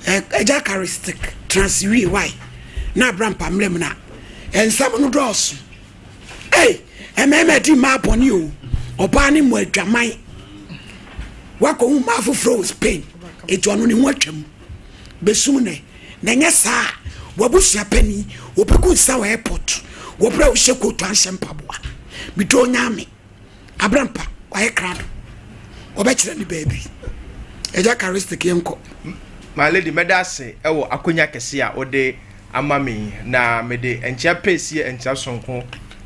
Speaker 1: eja charistic transwi why na brampa mrem na ensam no dos di ma boni o oba ni mo adwaman wako hu ma foforo Spain eto no ni ho atwam besum ne na nya saa wabusua pani opeku sa wa airport wo bra wo hye kotu anhye mpaboa bido nyame abrampa wa ekrado obechire ni baby eja charistic yenko
Speaker 8: my lady medase ewo akonya kese a ode amami na mede encha pesi encha sonko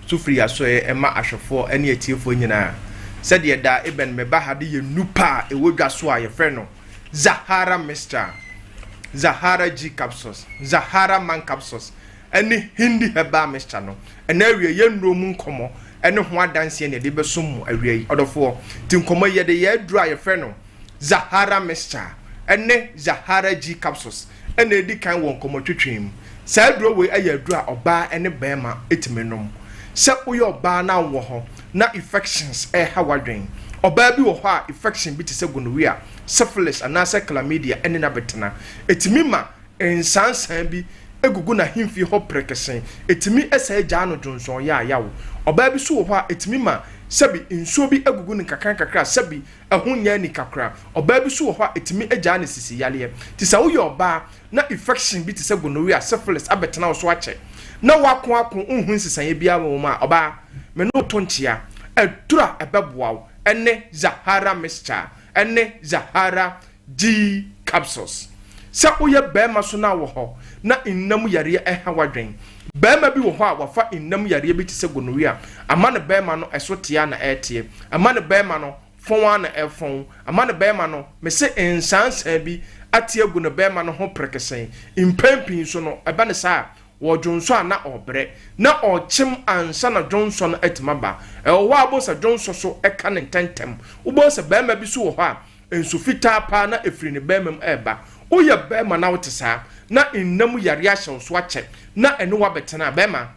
Speaker 8: sufri asoe ema ahwefo ene atiefo nyina sede da eben meba hade ye nupa ewodwa so a ye frɛ no Zahara Mr. Zahara G capsules Zahara man capsules ene hindi heba Mr. no ena awie ye nromu nkomo ene ho adanse ne de besom mu awie odofo ti nkomo ye de ye dru a ye frɛ no Zahara Mr. ene Zahara G capsules ene edi kan won nkomo twetwem sa dru we aye dru a oba ene bema etimenom se uyo oba na wo ho na infections hawadwen oba bi wo ho a infection bi te se gonorrhea syphilis anase chlamydia ene na betena etimi ma ensansan bi egugu na himfi ho prekesen etimi esa agya no jonson ya yawo oba bi so wo ho a etimi ma sabi nsuo bi egugu ne kakra sabi ahonya ni kakra oba bi so wo ho a etimi agya ne sisi yale ti sa wo oba na infection bi te se gonorrhea syphilis abetena wo so ache na wako unhu sisan bia wo ma oba me no tonchia edura ebeboa ene Zahara Mr. ene Zahara G capsules sa oye bema so na wo ho na innam yare hawadwen bema bi wo ho a wafa innam yare bi tise gonorrhea ama ne bema no esotia na etie ama ne bema no fon na efon ama ne bema no me se ensansan bi atie gu ne bema no ho prekesen impempin so no eba ne sa wo Johnson na obre na ochim ansa na Johnson etimaba wo abosa Johnson so eka ne tentem wo bosa bema bi so wo ho a ensu fita pa na efiri ne bema eba oya bema na wotesa na innam yare ahye so ache na eno wa betena bema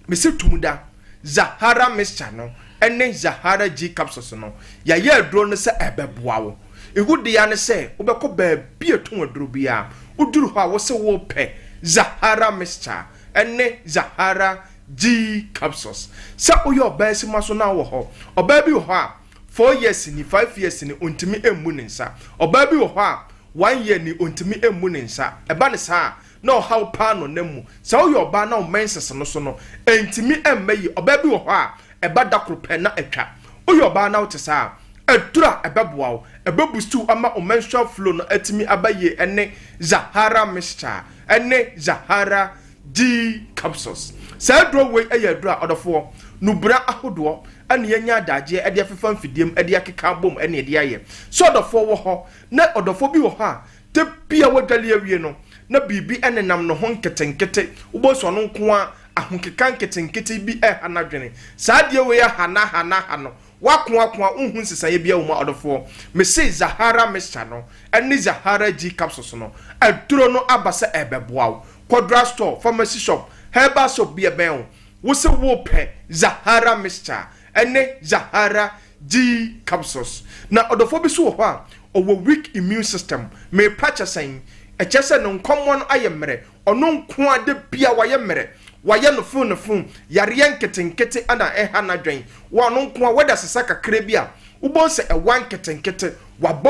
Speaker 8: me se tumuda Zahara mixture no ene Zahara G capsules no ya ye aduro no se ebeboa wo ehudi ya ne se wobekọ ba bi eton aduro bia uduru ho a wo se wo pe Zahara mixture ene Zahara G capsules sa oyo oba sima so na wo ho oba bi wo ho a 4 years ni 5 years ni ontimi emu ne nsa oba bi wo ho a 1 year ni ontimi emu ne nsa eba ne sa no how pa no nemu sa oyo oba na o menses no so no entimi emmeyi oba bi wo ho a eba dakro pe na atwa oyo oba na wo te sa adura ebeboa wo ebebustu ama o menstrual flow no atimi abaye ene Zahara mixture ene Zahara G capsules sa aduro we eyadura odofo nubra ahodo ane yanya adaje ede afefa mfidiem ede akeka bom ene ede aye so odofo wo ho na odofo bi wo ha te bia wadale awie no na bibi ene nam no ho nketenkete ubo so no nko a ahonkeka nketenkete bi hanadwene sa de we ya hana wakwa unhu nsesaye bia wo ma odofo me say Zahara mixture no ene Zahara G capsules no aduro no abasa ebeboa Quadra store pharmacy shop herbal shop bia ben wo se wo pe Zahara mixture ene Zahara G capsules na odofo bi so wo ha owo weak immune system me purchasing e chese no nkomon ayemre ono nko ade bia wayemre waye no fun yare nketenkete ana hana dwen wo no nko weda sesa kakra bia ubon se e wan nketenkete wabo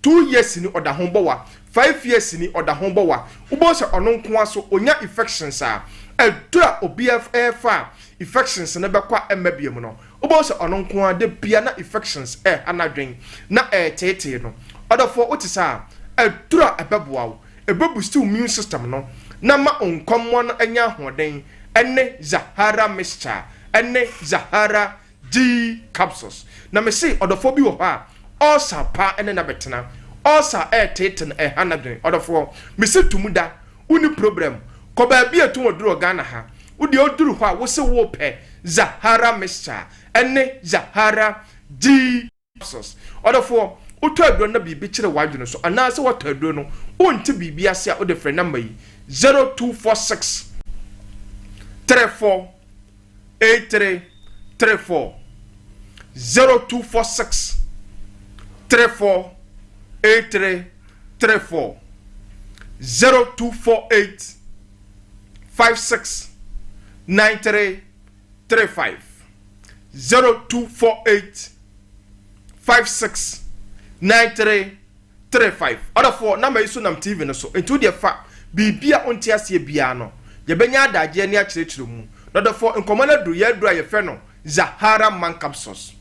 Speaker 8: 2 years ni oda ho bowa 5 years ni oda ho bowa ubon se ono nko so onya infections a edura obfa infections na bekwa emabiem no ubon se ono nko ade bia na infections anadwen na tete no odafo otisa edura ebeboa ebebusti immune system no na ma onkommo no anya hoden ene Zahara mixture ene Zahara G capsules na me say odafo bi wo ha osa pa ene na betena osa teten hanadwen odafo me say tumuda uni problem ko ba bi etu oduro Ghana ha udi oduru ho a wo se wo pe Zahara mixture ene Zahara G capsules odafo uto aduro na bibi kire wadwene so ana se wato aduro no onti bibi ase a ode frɛ number yi 0246 34 83 34 0246 34 83 34 0248 56 93 35 0248 56 9335 other for number isu nam TV no so into the fa bibia onti ase bia no ye benya adaje ni akirechire mu other for nkomana dru ye dru ye fe no Zahara man capsules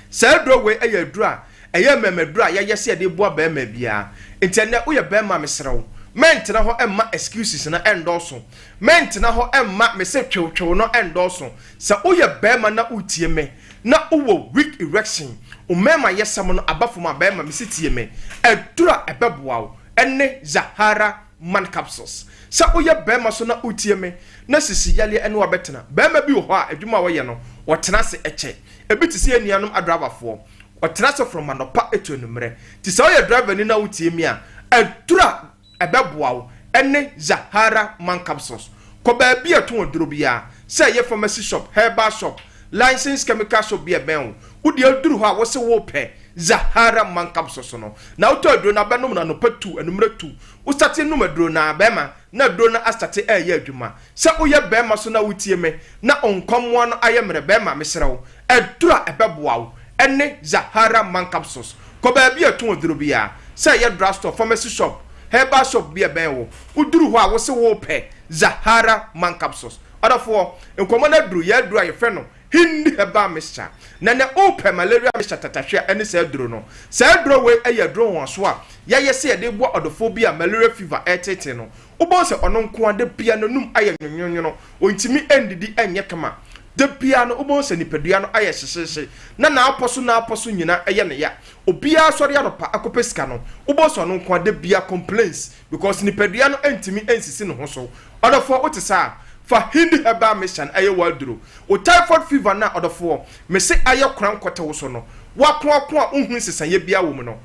Speaker 8: sa dru we ye dru a eye memedru a ye yese de boa ba ma bia intene wo ye ba ma mesrew mentena ho emma excuses na endorso mentena ho emma me se twewtwew no endorso sa wo ye ba ma na utie me na uwo weak erection umema yesam no abafoma ba ma mesitie me edura ebeboa ene Zahara man capsules sa oye ba ma so na utie me na sisi yale ene wa betena ba ma bi ho a adwuma wo ye no wotena se eche ebitisi anianom adrabafo wotena se from anopa etu numre ti sa oye driver ni na utie me a edura ebeboa ene Zahara man capsules ko ba bi etu oduro bia say ye pharmacy shop herbal shop license chemical shop bia ben udi aduru ho a wo se wo pe Zahara man capsules no na uto aduro na benom na no patu enumre tu wo start num aduro na bema na aduro na astarte ye adwuma se oye bema so na wutie me na onkomwo no ayemre bema mesrew adura ebeboa ene Zahara man capsules ko ba bia tu aduro bia se ye drugstore pharmacy shop herbal shop bia ben wo uduru ho a wo se wo pe Zahara man capsules odafo enkomana aduro ye aduro ye fe no hindi heba mixture na na ope malaria mixture tatahwe ene sa aduro no sa aduro we eye aduro won so a ya yese ye de bo odophobia malaria fever etete no ubo se ono nko ade pia no num aye nwonwono ontimi endidi enye kama de pia no ubo se nipadua no aye hyehye na aposo nyina eye ne ya obia sori anopa akopesika no ubo se ono nko ade bia complaints because nipadua no entimi ensisi no ho so odofo otisa fa hindi heba mission aye waduro o typhoid fever na odofo me se aye kran kwete wo so no wakon a unhu sesan ye bia wo mu no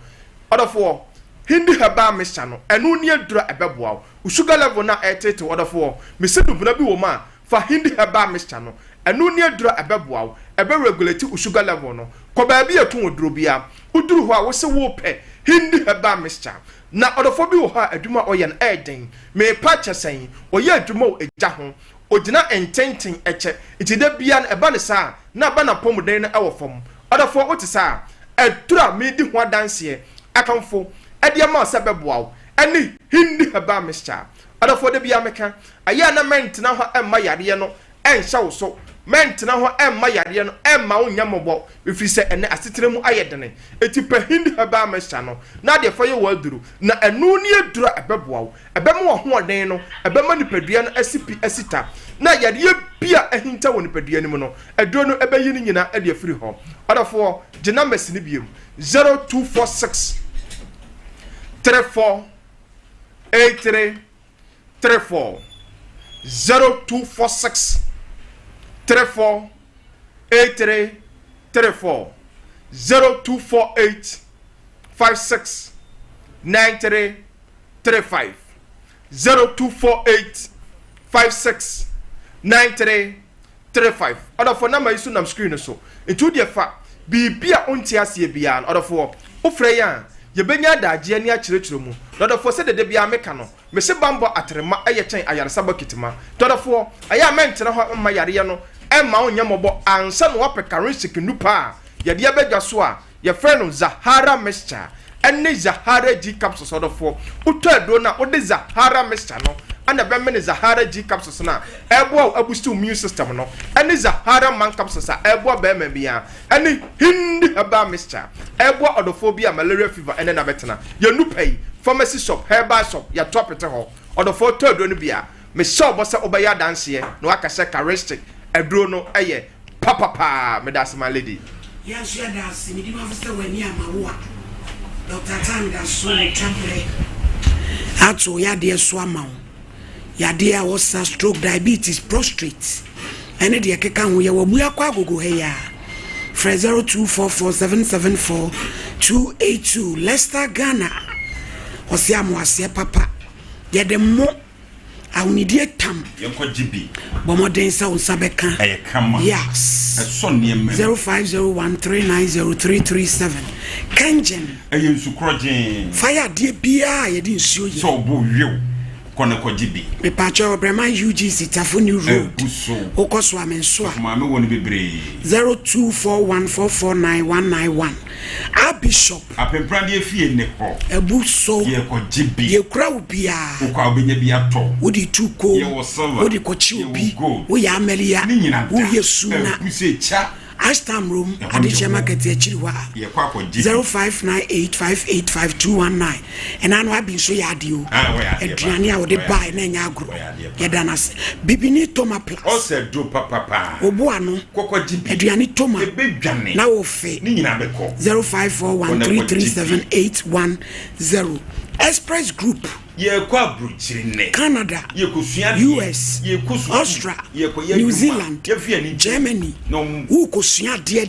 Speaker 8: odofo hindi heba mission no enu ni adura ebeboa o sugar level na etete odofo me se dubuna bi wo ma fa hindi herbal mixture no enu ne adura ebeboa wo ebe regulate sugar level no ko ba bia etu oduro bia uduru ho a wo se wo pe hindi herbal mixture na odofo bi wo ha adwuma oye na eden me pa chesen oye adwuma o eja ho ogina ententen eche itide bia na eba ne sa na ba na pomuden na ewo fom odofo wo te sa etura me di ho adanse akamfo ede ma se beboa wo eni hindi herbal mixture odofo de bia meka aya na ment na ho emma yare no enhya wo so mentena ho emma yare no emma wonya mobo ifiri se ene asetere mu ayedene eti pahindi haba mesha no na de fa ye waduru na enu ne adura ebeboa wo ebema wo ho oden no ebema nipadua no asipi asita na yare bia ahinta wo nipadua ni mu no aduro no ebeyi ni nyina ade afiri ho odafo gina mesini biem 0246 34 83 34 0246 34 83 34 0248 56 93 35 0248 56 93 35 order for number isu nam screen so into the fa bibia onti asie bia order for ofreya yebenya daje ani akirechiro mu order for say de bia meka no me se bambo atrema ayechen ayaresa bakitima order for aya mentre ho ma yare no emma onya mobo ansa no apekaristic nupa yade abedwa so a ye friend Zahara mixture ene Zahara G capsules order for uto ado na ode Zahara mixture no and be me Zahara G capsules na ebo abustu immune system no ene Zahara man capsules a ebo be me bia ene hindi herbal mixture ebo odophobia malaria fever ene na betena ye nupai pharmacy shop herbal shop ya top it ho odofo to ado no bia me shop bo se obeya dance ye no aka se charistic edro no eye papa me das my lady
Speaker 1: yes you das me di ma fese wani amawo Dr. Tam da so temple ato ya de so amawo ya de a was stroke diabetes prostate ene de keka ho ye wabu akwa agogo he ya 0244774282 Leicester Ghana osiamo ase papa ye de mo awunidie tam
Speaker 3: yenko GB
Speaker 1: bomoden sa unsabeka
Speaker 3: kama
Speaker 1: yes
Speaker 3: so niam
Speaker 1: 0501390337 Kenjen
Speaker 3: nsukrojin
Speaker 1: fire die bia ye di nsuo ye
Speaker 3: so bo wieo kona ko GB
Speaker 1: me pacho brema UGC Tafoni road okoso amenso
Speaker 3: ma me woni bebre
Speaker 1: 0241449191 a bishop
Speaker 3: apemprande efie ne ho
Speaker 1: ebuso
Speaker 3: ye ko GB
Speaker 1: ye kura ubia
Speaker 3: ukwa obenya bia to
Speaker 1: odi tuko odi ko chi obi wo ya amelia wo yesuna
Speaker 3: busecha
Speaker 1: Ashtam room Adisha market achiriwa 0598585219 and I know I been so yadio eduane a wo de buy na nya agro yeda nas bibini toma plus
Speaker 3: o se do papa
Speaker 1: obo ano
Speaker 3: kokko GB
Speaker 1: eduane toma
Speaker 3: ebedwane
Speaker 1: na wo fe
Speaker 3: ni nyina beko
Speaker 1: 0541337810 Express Group
Speaker 3: ye kwa bruchirine
Speaker 1: Canada
Speaker 3: ye kusua
Speaker 1: US
Speaker 3: ye kusu
Speaker 1: Australia
Speaker 3: ye ko
Speaker 1: New Zealand
Speaker 3: ye fie ni
Speaker 1: Germany
Speaker 3: no
Speaker 1: who kusua dia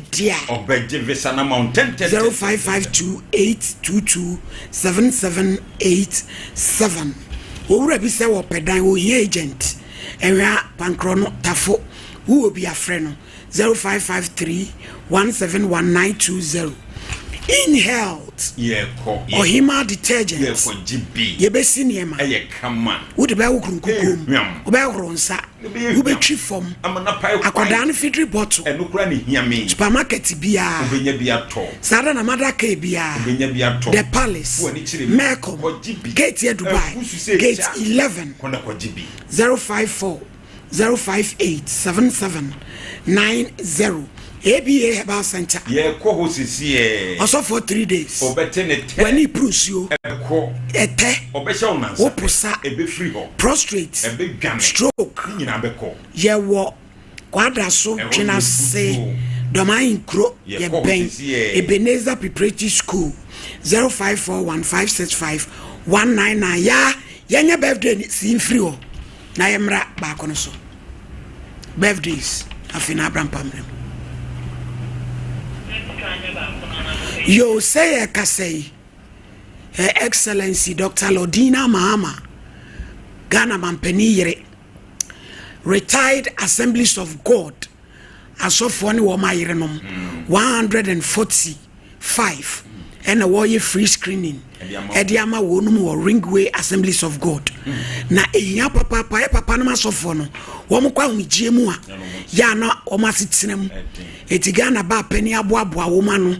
Speaker 3: obeje visa na mountain
Speaker 1: 0552827787 owura bi se wo pedan wo ye agent ewa pankro no tafo who obi afre no 0553171920 in health Ohima detergent
Speaker 3: ye ko GB
Speaker 1: ye be sinema
Speaker 3: eye kama
Speaker 1: wo de ba wo kunkukum wo ba wo nsa wo be twi fom akoda no fidri bottle
Speaker 3: enukura ni hiame
Speaker 1: supermarket bia
Speaker 3: obenya bia to
Speaker 1: sada na madaka bia
Speaker 3: obenya bia to
Speaker 1: the palace Mecom gate here Dubai gate 11
Speaker 3: kona ko GB
Speaker 1: 054-058-7790 ABA Herbal Center.
Speaker 3: Ye ko hosisi
Speaker 1: also for 3 days.
Speaker 3: Obetene te.
Speaker 1: When he prusio.
Speaker 3: Eko.
Speaker 1: Ete.
Speaker 3: Obesha onansa.
Speaker 1: Oposa.
Speaker 3: Ebe free ho.
Speaker 1: Prostrate.
Speaker 3: Ebe gane.
Speaker 1: Stroke.
Speaker 3: Nyina beko.
Speaker 1: Ye wo. Kwada so twena se. Doma inkro ye ben. Ebenezer Preparatory School 0541565199 ya. Yenye birthday si free ho. Na yemra ba kono so. Birthdays afina Abraham Pamrem. Yo say Kasei Her Excellency Dr. Lodina Mahama Ghana Mampeni Yere retired Assemblies of God asofo ne wo ma yerenom 145 and a warrior free screening Ediama wonum wo Ringway Assemblies of God na ehia papa no masofo no wo mo kwa humgie mu a ya na o masitinem etigana ba pani aboaboa wo ma no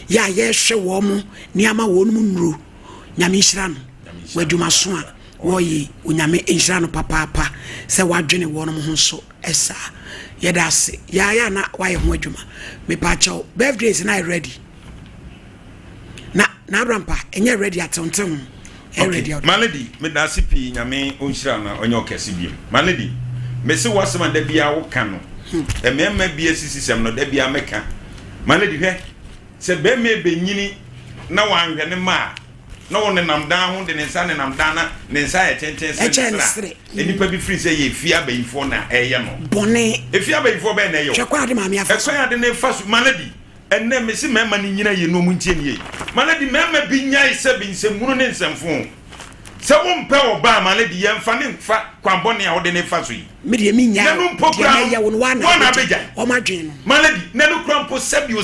Speaker 1: ya ye hwe wo mo niama wonum nuro nyame hira no wadwuma so a wo yi onyame hira no papa se wadwene wo no ho so esa yeda se ya na waye ho adwuma me pa chaw birthdays na ready na Abraham enye ready atonton ready out
Speaker 3: malady me da sipi nyame onhira na onye okese biem malady me se wasema da bia wo ka no emema bia sisisem no da bia meka malady hwe se be me benyini na wanhwe ne ma na won ne nam dan ho de ne nsa ne nam dan na ne nsa ye tenten se enipa bi free se ye fia bayifo na eye no
Speaker 1: bone
Speaker 3: efia bayifo be na ye
Speaker 1: chekwa de ma me afa
Speaker 3: ekwan ade ne fa malady enne me si mema ni nyina ye no mu ntie ni ye malady mema bi nyai se bi nsemunu ne nsemfo se wo mpe oba malady ye mfa ne mfa kwambone a wo de ne fa so yi
Speaker 1: me de mi nya
Speaker 3: nanu mpokra
Speaker 1: ya won wa na beja o ma dwen no
Speaker 3: malady nanu krampo sebi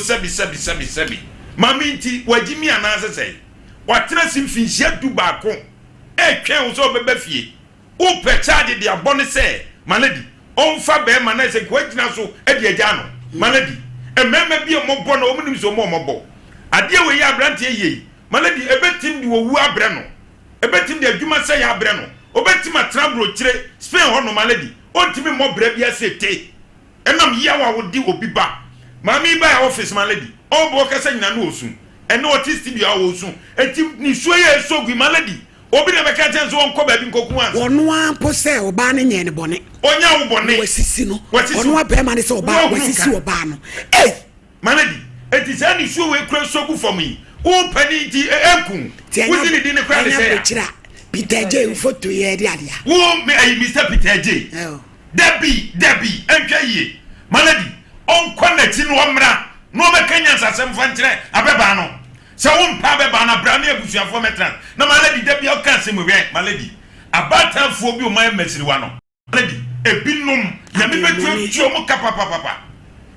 Speaker 3: mami nti wagimi anase sei watra simfinhia du baako etwen wo so beba fie wo pe charge de abone se malady onfa be ma na se kwagina so e de agya no malady emema bi mo bo na o munim so mo bo ade we ya abrante ye malady ebetim de wo wu abre no ebetim de adwuma se ya abre no obetim atrabro kire spain ho no malady ontimi mo bra bia sete enam ya wa wo di obi ba mami ba ya office malady o bo kasa nyina no osun ene otisti bia wo osun enti ni suye sogui malady obi na beka tenso onko ba bi nkoku an
Speaker 1: ono ampo se oba ne nye ne bone
Speaker 3: onya wo bone
Speaker 1: wasisi no ono abe ma ne se oba wasisi oba no eh
Speaker 3: malady enti se ni suwe we kura sogu for me o pani ti enkun wuzi ni di ne kura de se
Speaker 1: Peter J photo ye dia dia
Speaker 3: wo me ayi Mr Peter J Debbie entwa ye malady onko na ti no omra no be kanya sasem fantre abeba no se wo mpa abeba na bra na abusuafo metran na malady Debbie o kan se mo we malady abata fo bi o man masiriwa no malady ebinum nyame betu tuomo ka papa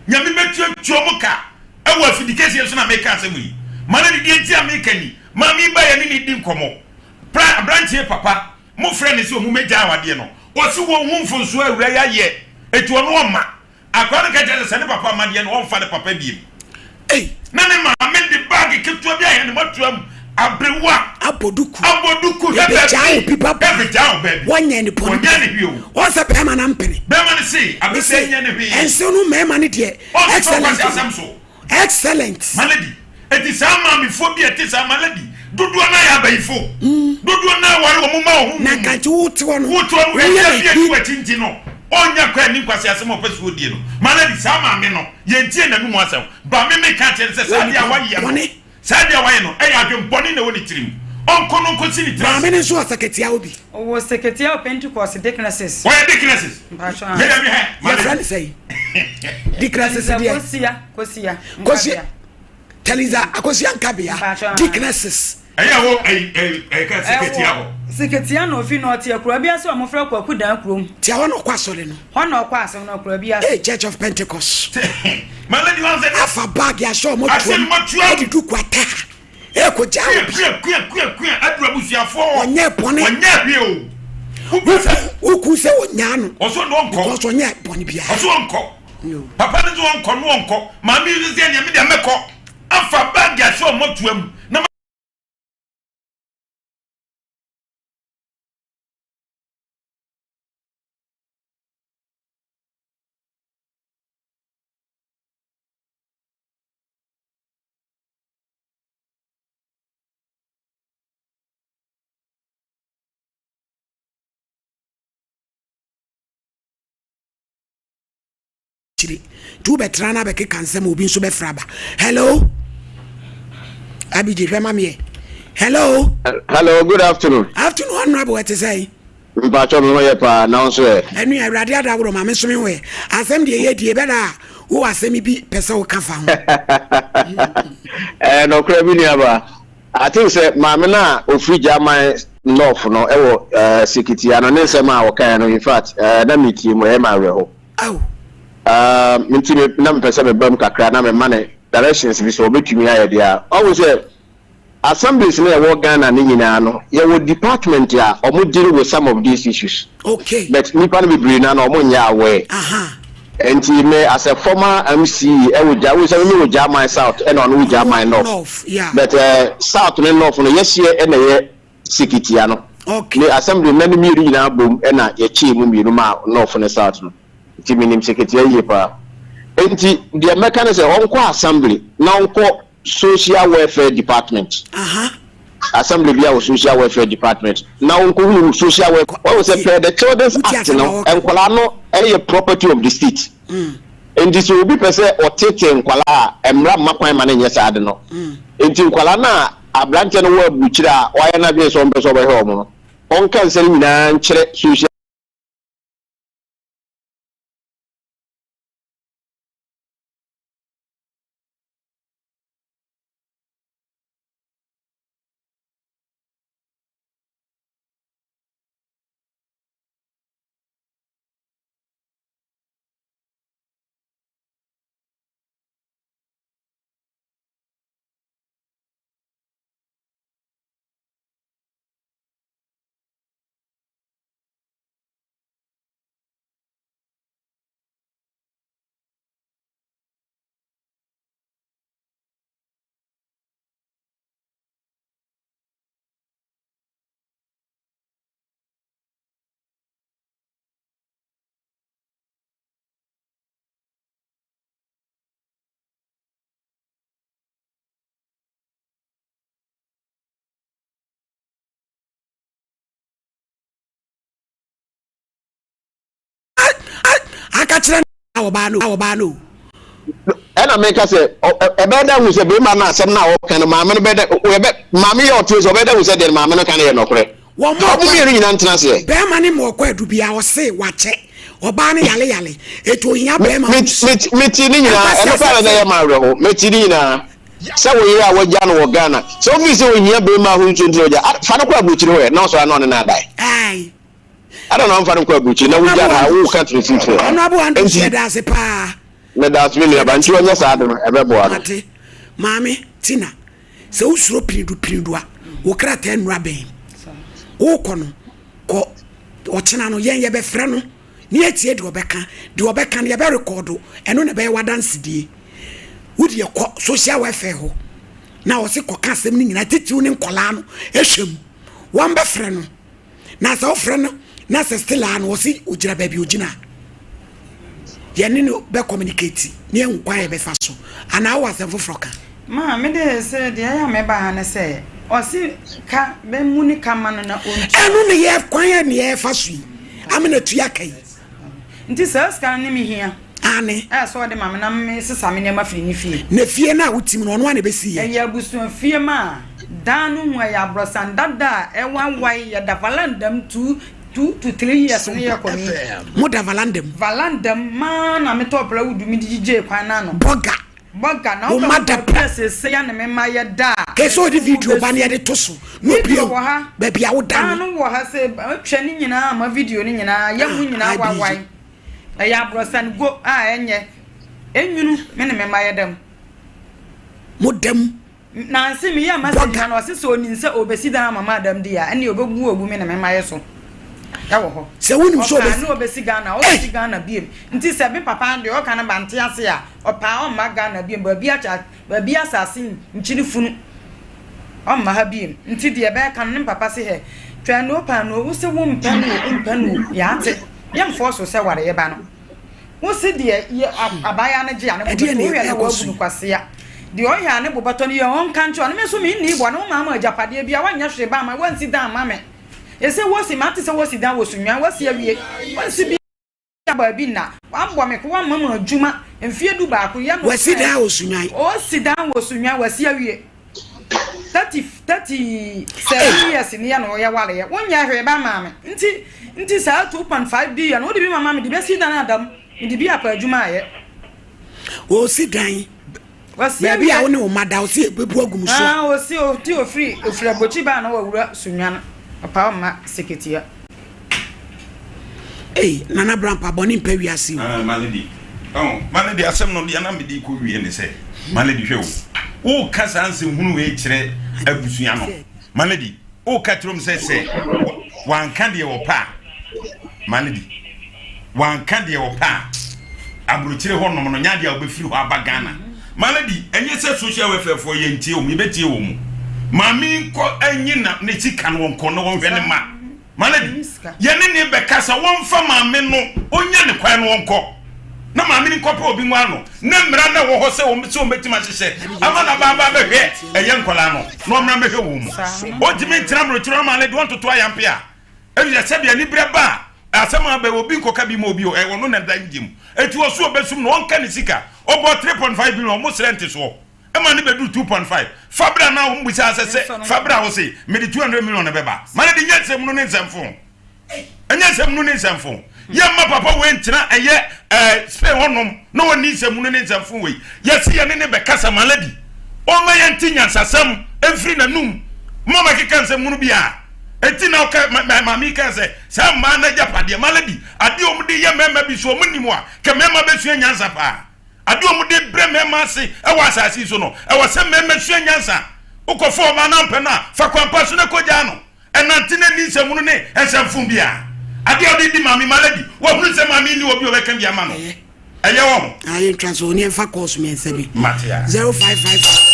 Speaker 3: nyame betu tuomo ka ewo afidikesi so na make kan se mo yi malady die ti ameka ni mami ba ya ni di nkomo branch papa mo friend se o mu meja awade no o si wo hu mfonso awura ya ye etu ono oma akwa ka jere se ne papa amade no on fa ne papa biem na ne ma me de bag ketu bia ye ne motuam abrewa
Speaker 1: aboduku
Speaker 3: hebe
Speaker 1: jao pipa
Speaker 3: hebe jao baby
Speaker 1: wanya ne pon
Speaker 3: wanya ne hio
Speaker 1: o se pe ma na mpene
Speaker 3: be ma ne se abese nya ne hwie
Speaker 1: enso no me ma ne de excellent
Speaker 3: malady eti sama mi phobia eti sama malady dudu na ya bayifo dudu na ware wo muma wo
Speaker 1: na ka ti wuti wono
Speaker 3: ya bia tu atinti no onya kwa ni kwase asem opese odie no malady sama me no ye ntie na numu asem ba me ka tere se sadia waye no sadia waye no e ya dwem boni na woni tirim onko no nko sini
Speaker 1: ba me ne so seketia obi
Speaker 2: o seketia Pentecost deaconesses
Speaker 3: why deaconesses
Speaker 1: ya me friend say deaconesses dia kosia Teliza akosia nkabia deaconesses
Speaker 3: aya wo ka seketia ho
Speaker 2: seketia no fi no tie kura bia se o mofra kwaku dan krom
Speaker 1: tia ho no kwasore no
Speaker 2: ho no kwasore no kura bia
Speaker 1: Church of Pentecost
Speaker 3: malady wan say
Speaker 1: afa bag ya show mo tu du kwata ko ja
Speaker 3: kua adura busuafo
Speaker 1: onye bone
Speaker 3: onye hwe
Speaker 1: o ku se onya no
Speaker 3: oso no onko
Speaker 1: oso onye bone bia
Speaker 3: oso onko papa ne zo onko no onko mami zi anya me de meko afa bag ya show mo tuam na
Speaker 1: tu betrana be ke kansem obi nso be fraba hello abiji hwema me hello
Speaker 7: good afternoon
Speaker 1: honorable what say
Speaker 7: mpa cho me ye pa na nso e
Speaker 1: enu awrade adawro ma me so me we asem de ye die be da wo asem bi pese wo kafa ho
Speaker 7: no kra bi ni aba I think say ma me na ofri German north no ewo security ano ne nsema wokan no in fact na meeting mo e ma reho minti na mpesa me bam kakra na me mane directions bi so obetumi aye dia always say assemblies na wo Ghana ni nyina no ye wo department ya omo deal with some of these issues
Speaker 1: okay
Speaker 7: but nipa no be bring na omo nya aware enti me as a former MC we say me wo German South and on we German North
Speaker 1: yeah
Speaker 7: but South and North no yes here and ye security ano
Speaker 1: okay
Speaker 7: the assembly na mi ri na bom e na ye chi mu mi ma North and South no ti minim secretary ye pa enti the mechanism onko assembly na onko social welfare department assembly bia social welfare department na onko social welfare what was the children's act no enkola no a property of the state enti so obi pese otete enkola emra makwan ma na nyesa ade no enti enkola na abrante no wa buchira oya na bi so mbe so be he omo no onka nsani nyina nkyere social
Speaker 1: akachira awobano
Speaker 7: ena meka se ebeda hu se be ma na asem na wo kan ma me no beda we be ma me yo to so beda hu se de ma me no kan ye nokore wo mo mi nyina ntena se be ma ne mo kwa adu bia wo se wache oba ne yale eto hia be ma meti ni nyina eno fa na ye ma reho meti ni nyina se wo yira wo ja no wo Ghana so fi se wo hia be ma hu ntundro ja fa no kwa abuchiri ho na so ano ne na dai ai I don't know if I'm quite good. Now we got our country. I'm not one to say that's a pa. That's really a bunch of us. I don't know. Everybody, Mammy, Tina. So, sloppy to Pindua, Wokrat and Rabin. Okono, ko, Ochanano, Yan Yabe Frano, near Tia Duobeca, Duobeca, Yabe Cordo, and on a bear dance D. Would you call social welfare? Now, sick or casting, I did tune in Colano, Esham, one befreno. Now, so friend. Na se still an wosi ujira baby ujina ye ni no be communicate ni enkwa ye be fa so ana wa se fofroka
Speaker 2: ma me de se de ya me ba na se o si ka be muni kama no na ontu
Speaker 1: enu ne ye kwan ye ne ye fa so amena tuya kai
Speaker 2: nti se ska ne mi hia
Speaker 1: ane
Speaker 2: so de ma me na me sesa me ne ma firi ni fie
Speaker 1: na fie na wutim no no ane be si ye
Speaker 2: ya busu fie ma danu ho ya brosan dada e wan wai ya da valandam 2 to 3 years ne yakomi
Speaker 1: mo da valandam
Speaker 2: man na me top la wudu mi DJ kwan na no
Speaker 1: boga
Speaker 2: na o ma da press se ya na me ma ya da
Speaker 1: ke so di video ba ne de to so no bio ba bia wo da
Speaker 2: no wo ha se twa ni nyina ma video ni nyina ya hu nyina wawai ya brosan go enye enwunu me ne me ma ya dam
Speaker 1: mo dam
Speaker 2: na nse mi ya ma se na no se so ni nse obesi da mama dam dia ene obebu ogu me ne me ma ya so yawo
Speaker 1: se wonu so
Speaker 2: be no be sigana o sigana biem nti se be papa de o kana bante ase a o pa o ma Ghana biem ba bia asase nchiri funu o ma ha biem nti de be kan ne papa se he twa no pa no wo se wo mpanu ya ate yam force se ware ye ba no wo se de abaya na je ane bo we na wo bunu kwase ya de o ya ne bo bato ne ye on kan cho ne me so mi ni bo no ma ajapade bia wanya hwe ba ma wansi dan ma me ese wosi mate se wosi dan wosunwa wosi awie wosi bi ba bi na wambo me ko mama adwuma mfie du ba ko ya no
Speaker 1: wosi dan wosunwa
Speaker 2: wosi dan wosunwa wosi awie 30 years ni ya no ya wale ya wonya hwe ba ma me nti sa 2.5 bi ya no de bi mama me de be si dan adam de bi apa adwuma ye
Speaker 1: wosi dan wosi ya woni o mada wosi bebu agum so
Speaker 2: wosi o ti o free ofra bochi ba na wa wura sunwa Papa ma secretary.
Speaker 1: Hey, Nana Brampa boni mpe wiase.
Speaker 3: Malady. Oh, Malady asem no dia na me di ko wie ne se. Malady hwe o. O kasa ansem hunu we kire abusua no. Malady, o ka trom se wan kan de wo pa. Malady. Wan kan de wo pa. Abruchire ho no nya de obefiri ho abagana. Malady, enye se social welfare for ye ntie o mi betie wo mu. Mami ko enyi na ne chika no won kono won hwe ne ma. Malady, ye ne be kasa won fa mami no onya ne kwan no won ko. Na mami ni ko pe obi mu ano. Na mra na wo ho se wo meti o metima hyehyɛ. Ama na baba be hwe eye nkola no. No mra me hwe wo mu. O timi ntina mro tiro Malady won toto ayampe a. Ebi ya se bia ni bre ba. Asema be obi nkoka bi ma obi o. E wono na danjim. Eti wo so obesum no won ka ni sika. Obo 3.5 billion mo rent so. Ema ni be do 2.5. Fabra na wo mbisa asese. Fabra wo se me di 200 million na beba. Malady nyensem no ne nsemfo. Anyensem no ne nsemfo. Yamma papa we ntina eye spray honom no woni nsem no ne nsemfo we. Yesi ye ne be kasa Malady. O ma ye ntinya sasam efri na num. Mama keka nsem no bia. Eti na ka mami ka se sa ma na japade Malady. Ade o mu de ye mema bi so o mu nimu a. Ke mema be sua nyansa pa. Ade o mu de bre mema se e wa asasi so no. E wa se mema sua nyansa. Ukofo ma na mpena fa kwampa so ne koja no. Enantine ni nsem no ne ensemfo bia. Ade o di mami Malady. Wo hunu se mami ni obi o be kan bia ma no. Eye wo.
Speaker 1: Aye transfer ni enfa course me nsebi.
Speaker 3: Matia.
Speaker 1: 0555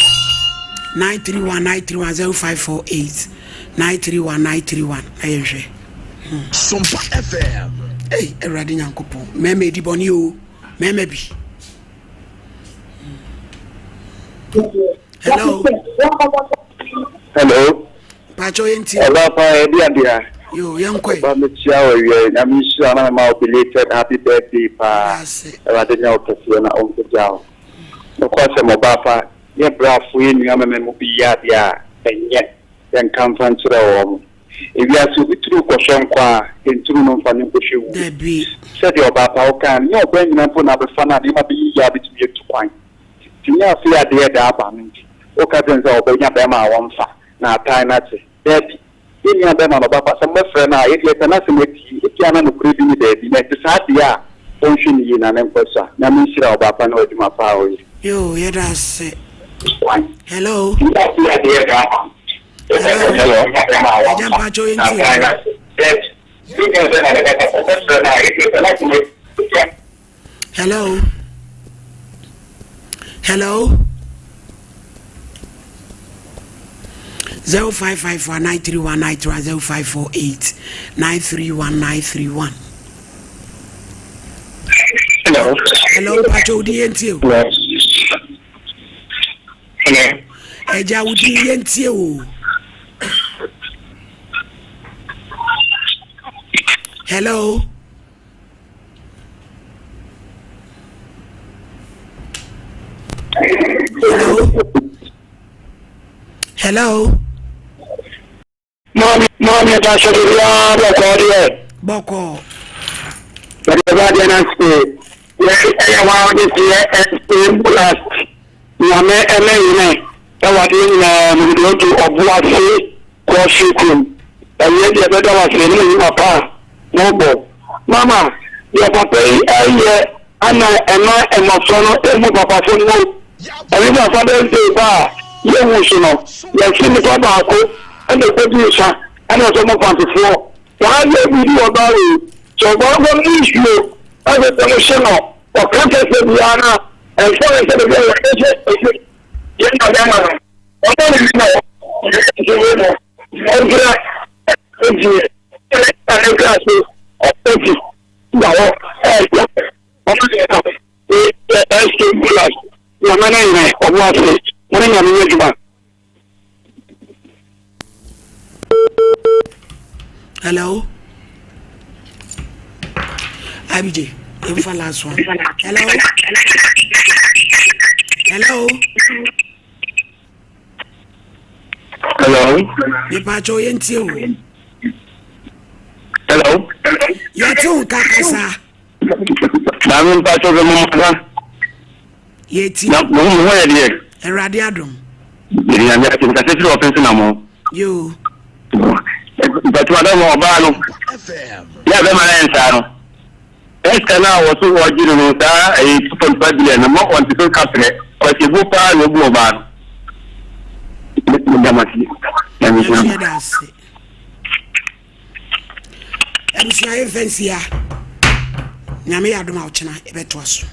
Speaker 1: 931 0548 931 ayehwe.
Speaker 9: Sompa FM.
Speaker 1: Hey, erade nyankopon. Meme di boni o. Meme bi. Hello.
Speaker 10: Hello.
Speaker 1: Pacho yenti.
Speaker 10: Hello, pa Edia.
Speaker 1: Yo, yankwe.
Speaker 10: Ba me chia we na mi sha na ma belated happy birthday pa. Erade nyankopon na onko jao. No kwase mo ba pa. Ye brafo ye nua meme mo bi ya dia enye. Yen kan fan kire wo. Ebi aso bituru kwhwe nkwa enturu no mfa ne kwhwe.
Speaker 1: Debi.
Speaker 10: Se de oba pa o kan ne oba nyina po na be fa na de ma bi ya bitumi etu kwan. Tinya afi ade da aba no. O ka denza oba nya be ma won fa na atai na te. Debi. Ye nya be ma no ba pa se mo frɛ na ye de kana se meti. E tia na no kure bi ni debi. Na te sa de a o hwe ni ye na ne nkwasa. Na mi hira oba pa na oduma pa o ye.
Speaker 1: Yo, ye da se. Hello.
Speaker 10: Hello.
Speaker 1: Hello. Hello. 0554 931 0548 931
Speaker 10: Hello.
Speaker 1: Hello, Pacho DNT.
Speaker 10: Hello.
Speaker 1: Eja udi yenti o. Hello. Hello.
Speaker 10: Mami ta shiriya
Speaker 1: Boko.
Speaker 10: But the guardian say, "Yeah, wow, this is blast. Yame ene tawadin na mudoto obuase kwashikun. Aye de beda wase ni papa. Nobo. Mama, your papa aye ana emosono emu papa so no. Abi na father say ba, ye wusu no. Ye sini ko ba ko, and the body sha, and so mo fantifo. Wa ye video ba we. So go issue as a promotional or contest Diana and so I said again, you know them.
Speaker 1: Hello. IBJ, if last one. Hello. Hello.
Speaker 10: Hello.
Speaker 1: Pacho yentio.
Speaker 10: Hello.
Speaker 1: Yetu kakasa.
Speaker 10: Namun Pacho ke mama.
Speaker 1: Yeti.
Speaker 10: Na mo ya die.
Speaker 1: Erade adom.
Speaker 10: Ni na ya tin ka se fi office na mo.
Speaker 1: Yo.
Speaker 10: but what I'm about yeah be man answer no eska na wo so wo jiro no sa e 2.5 billion na mo want to capture o ti bu pa no bu ba no ndamasi
Speaker 1: Ebusia efensia nyame yadoma ochena ebeto aso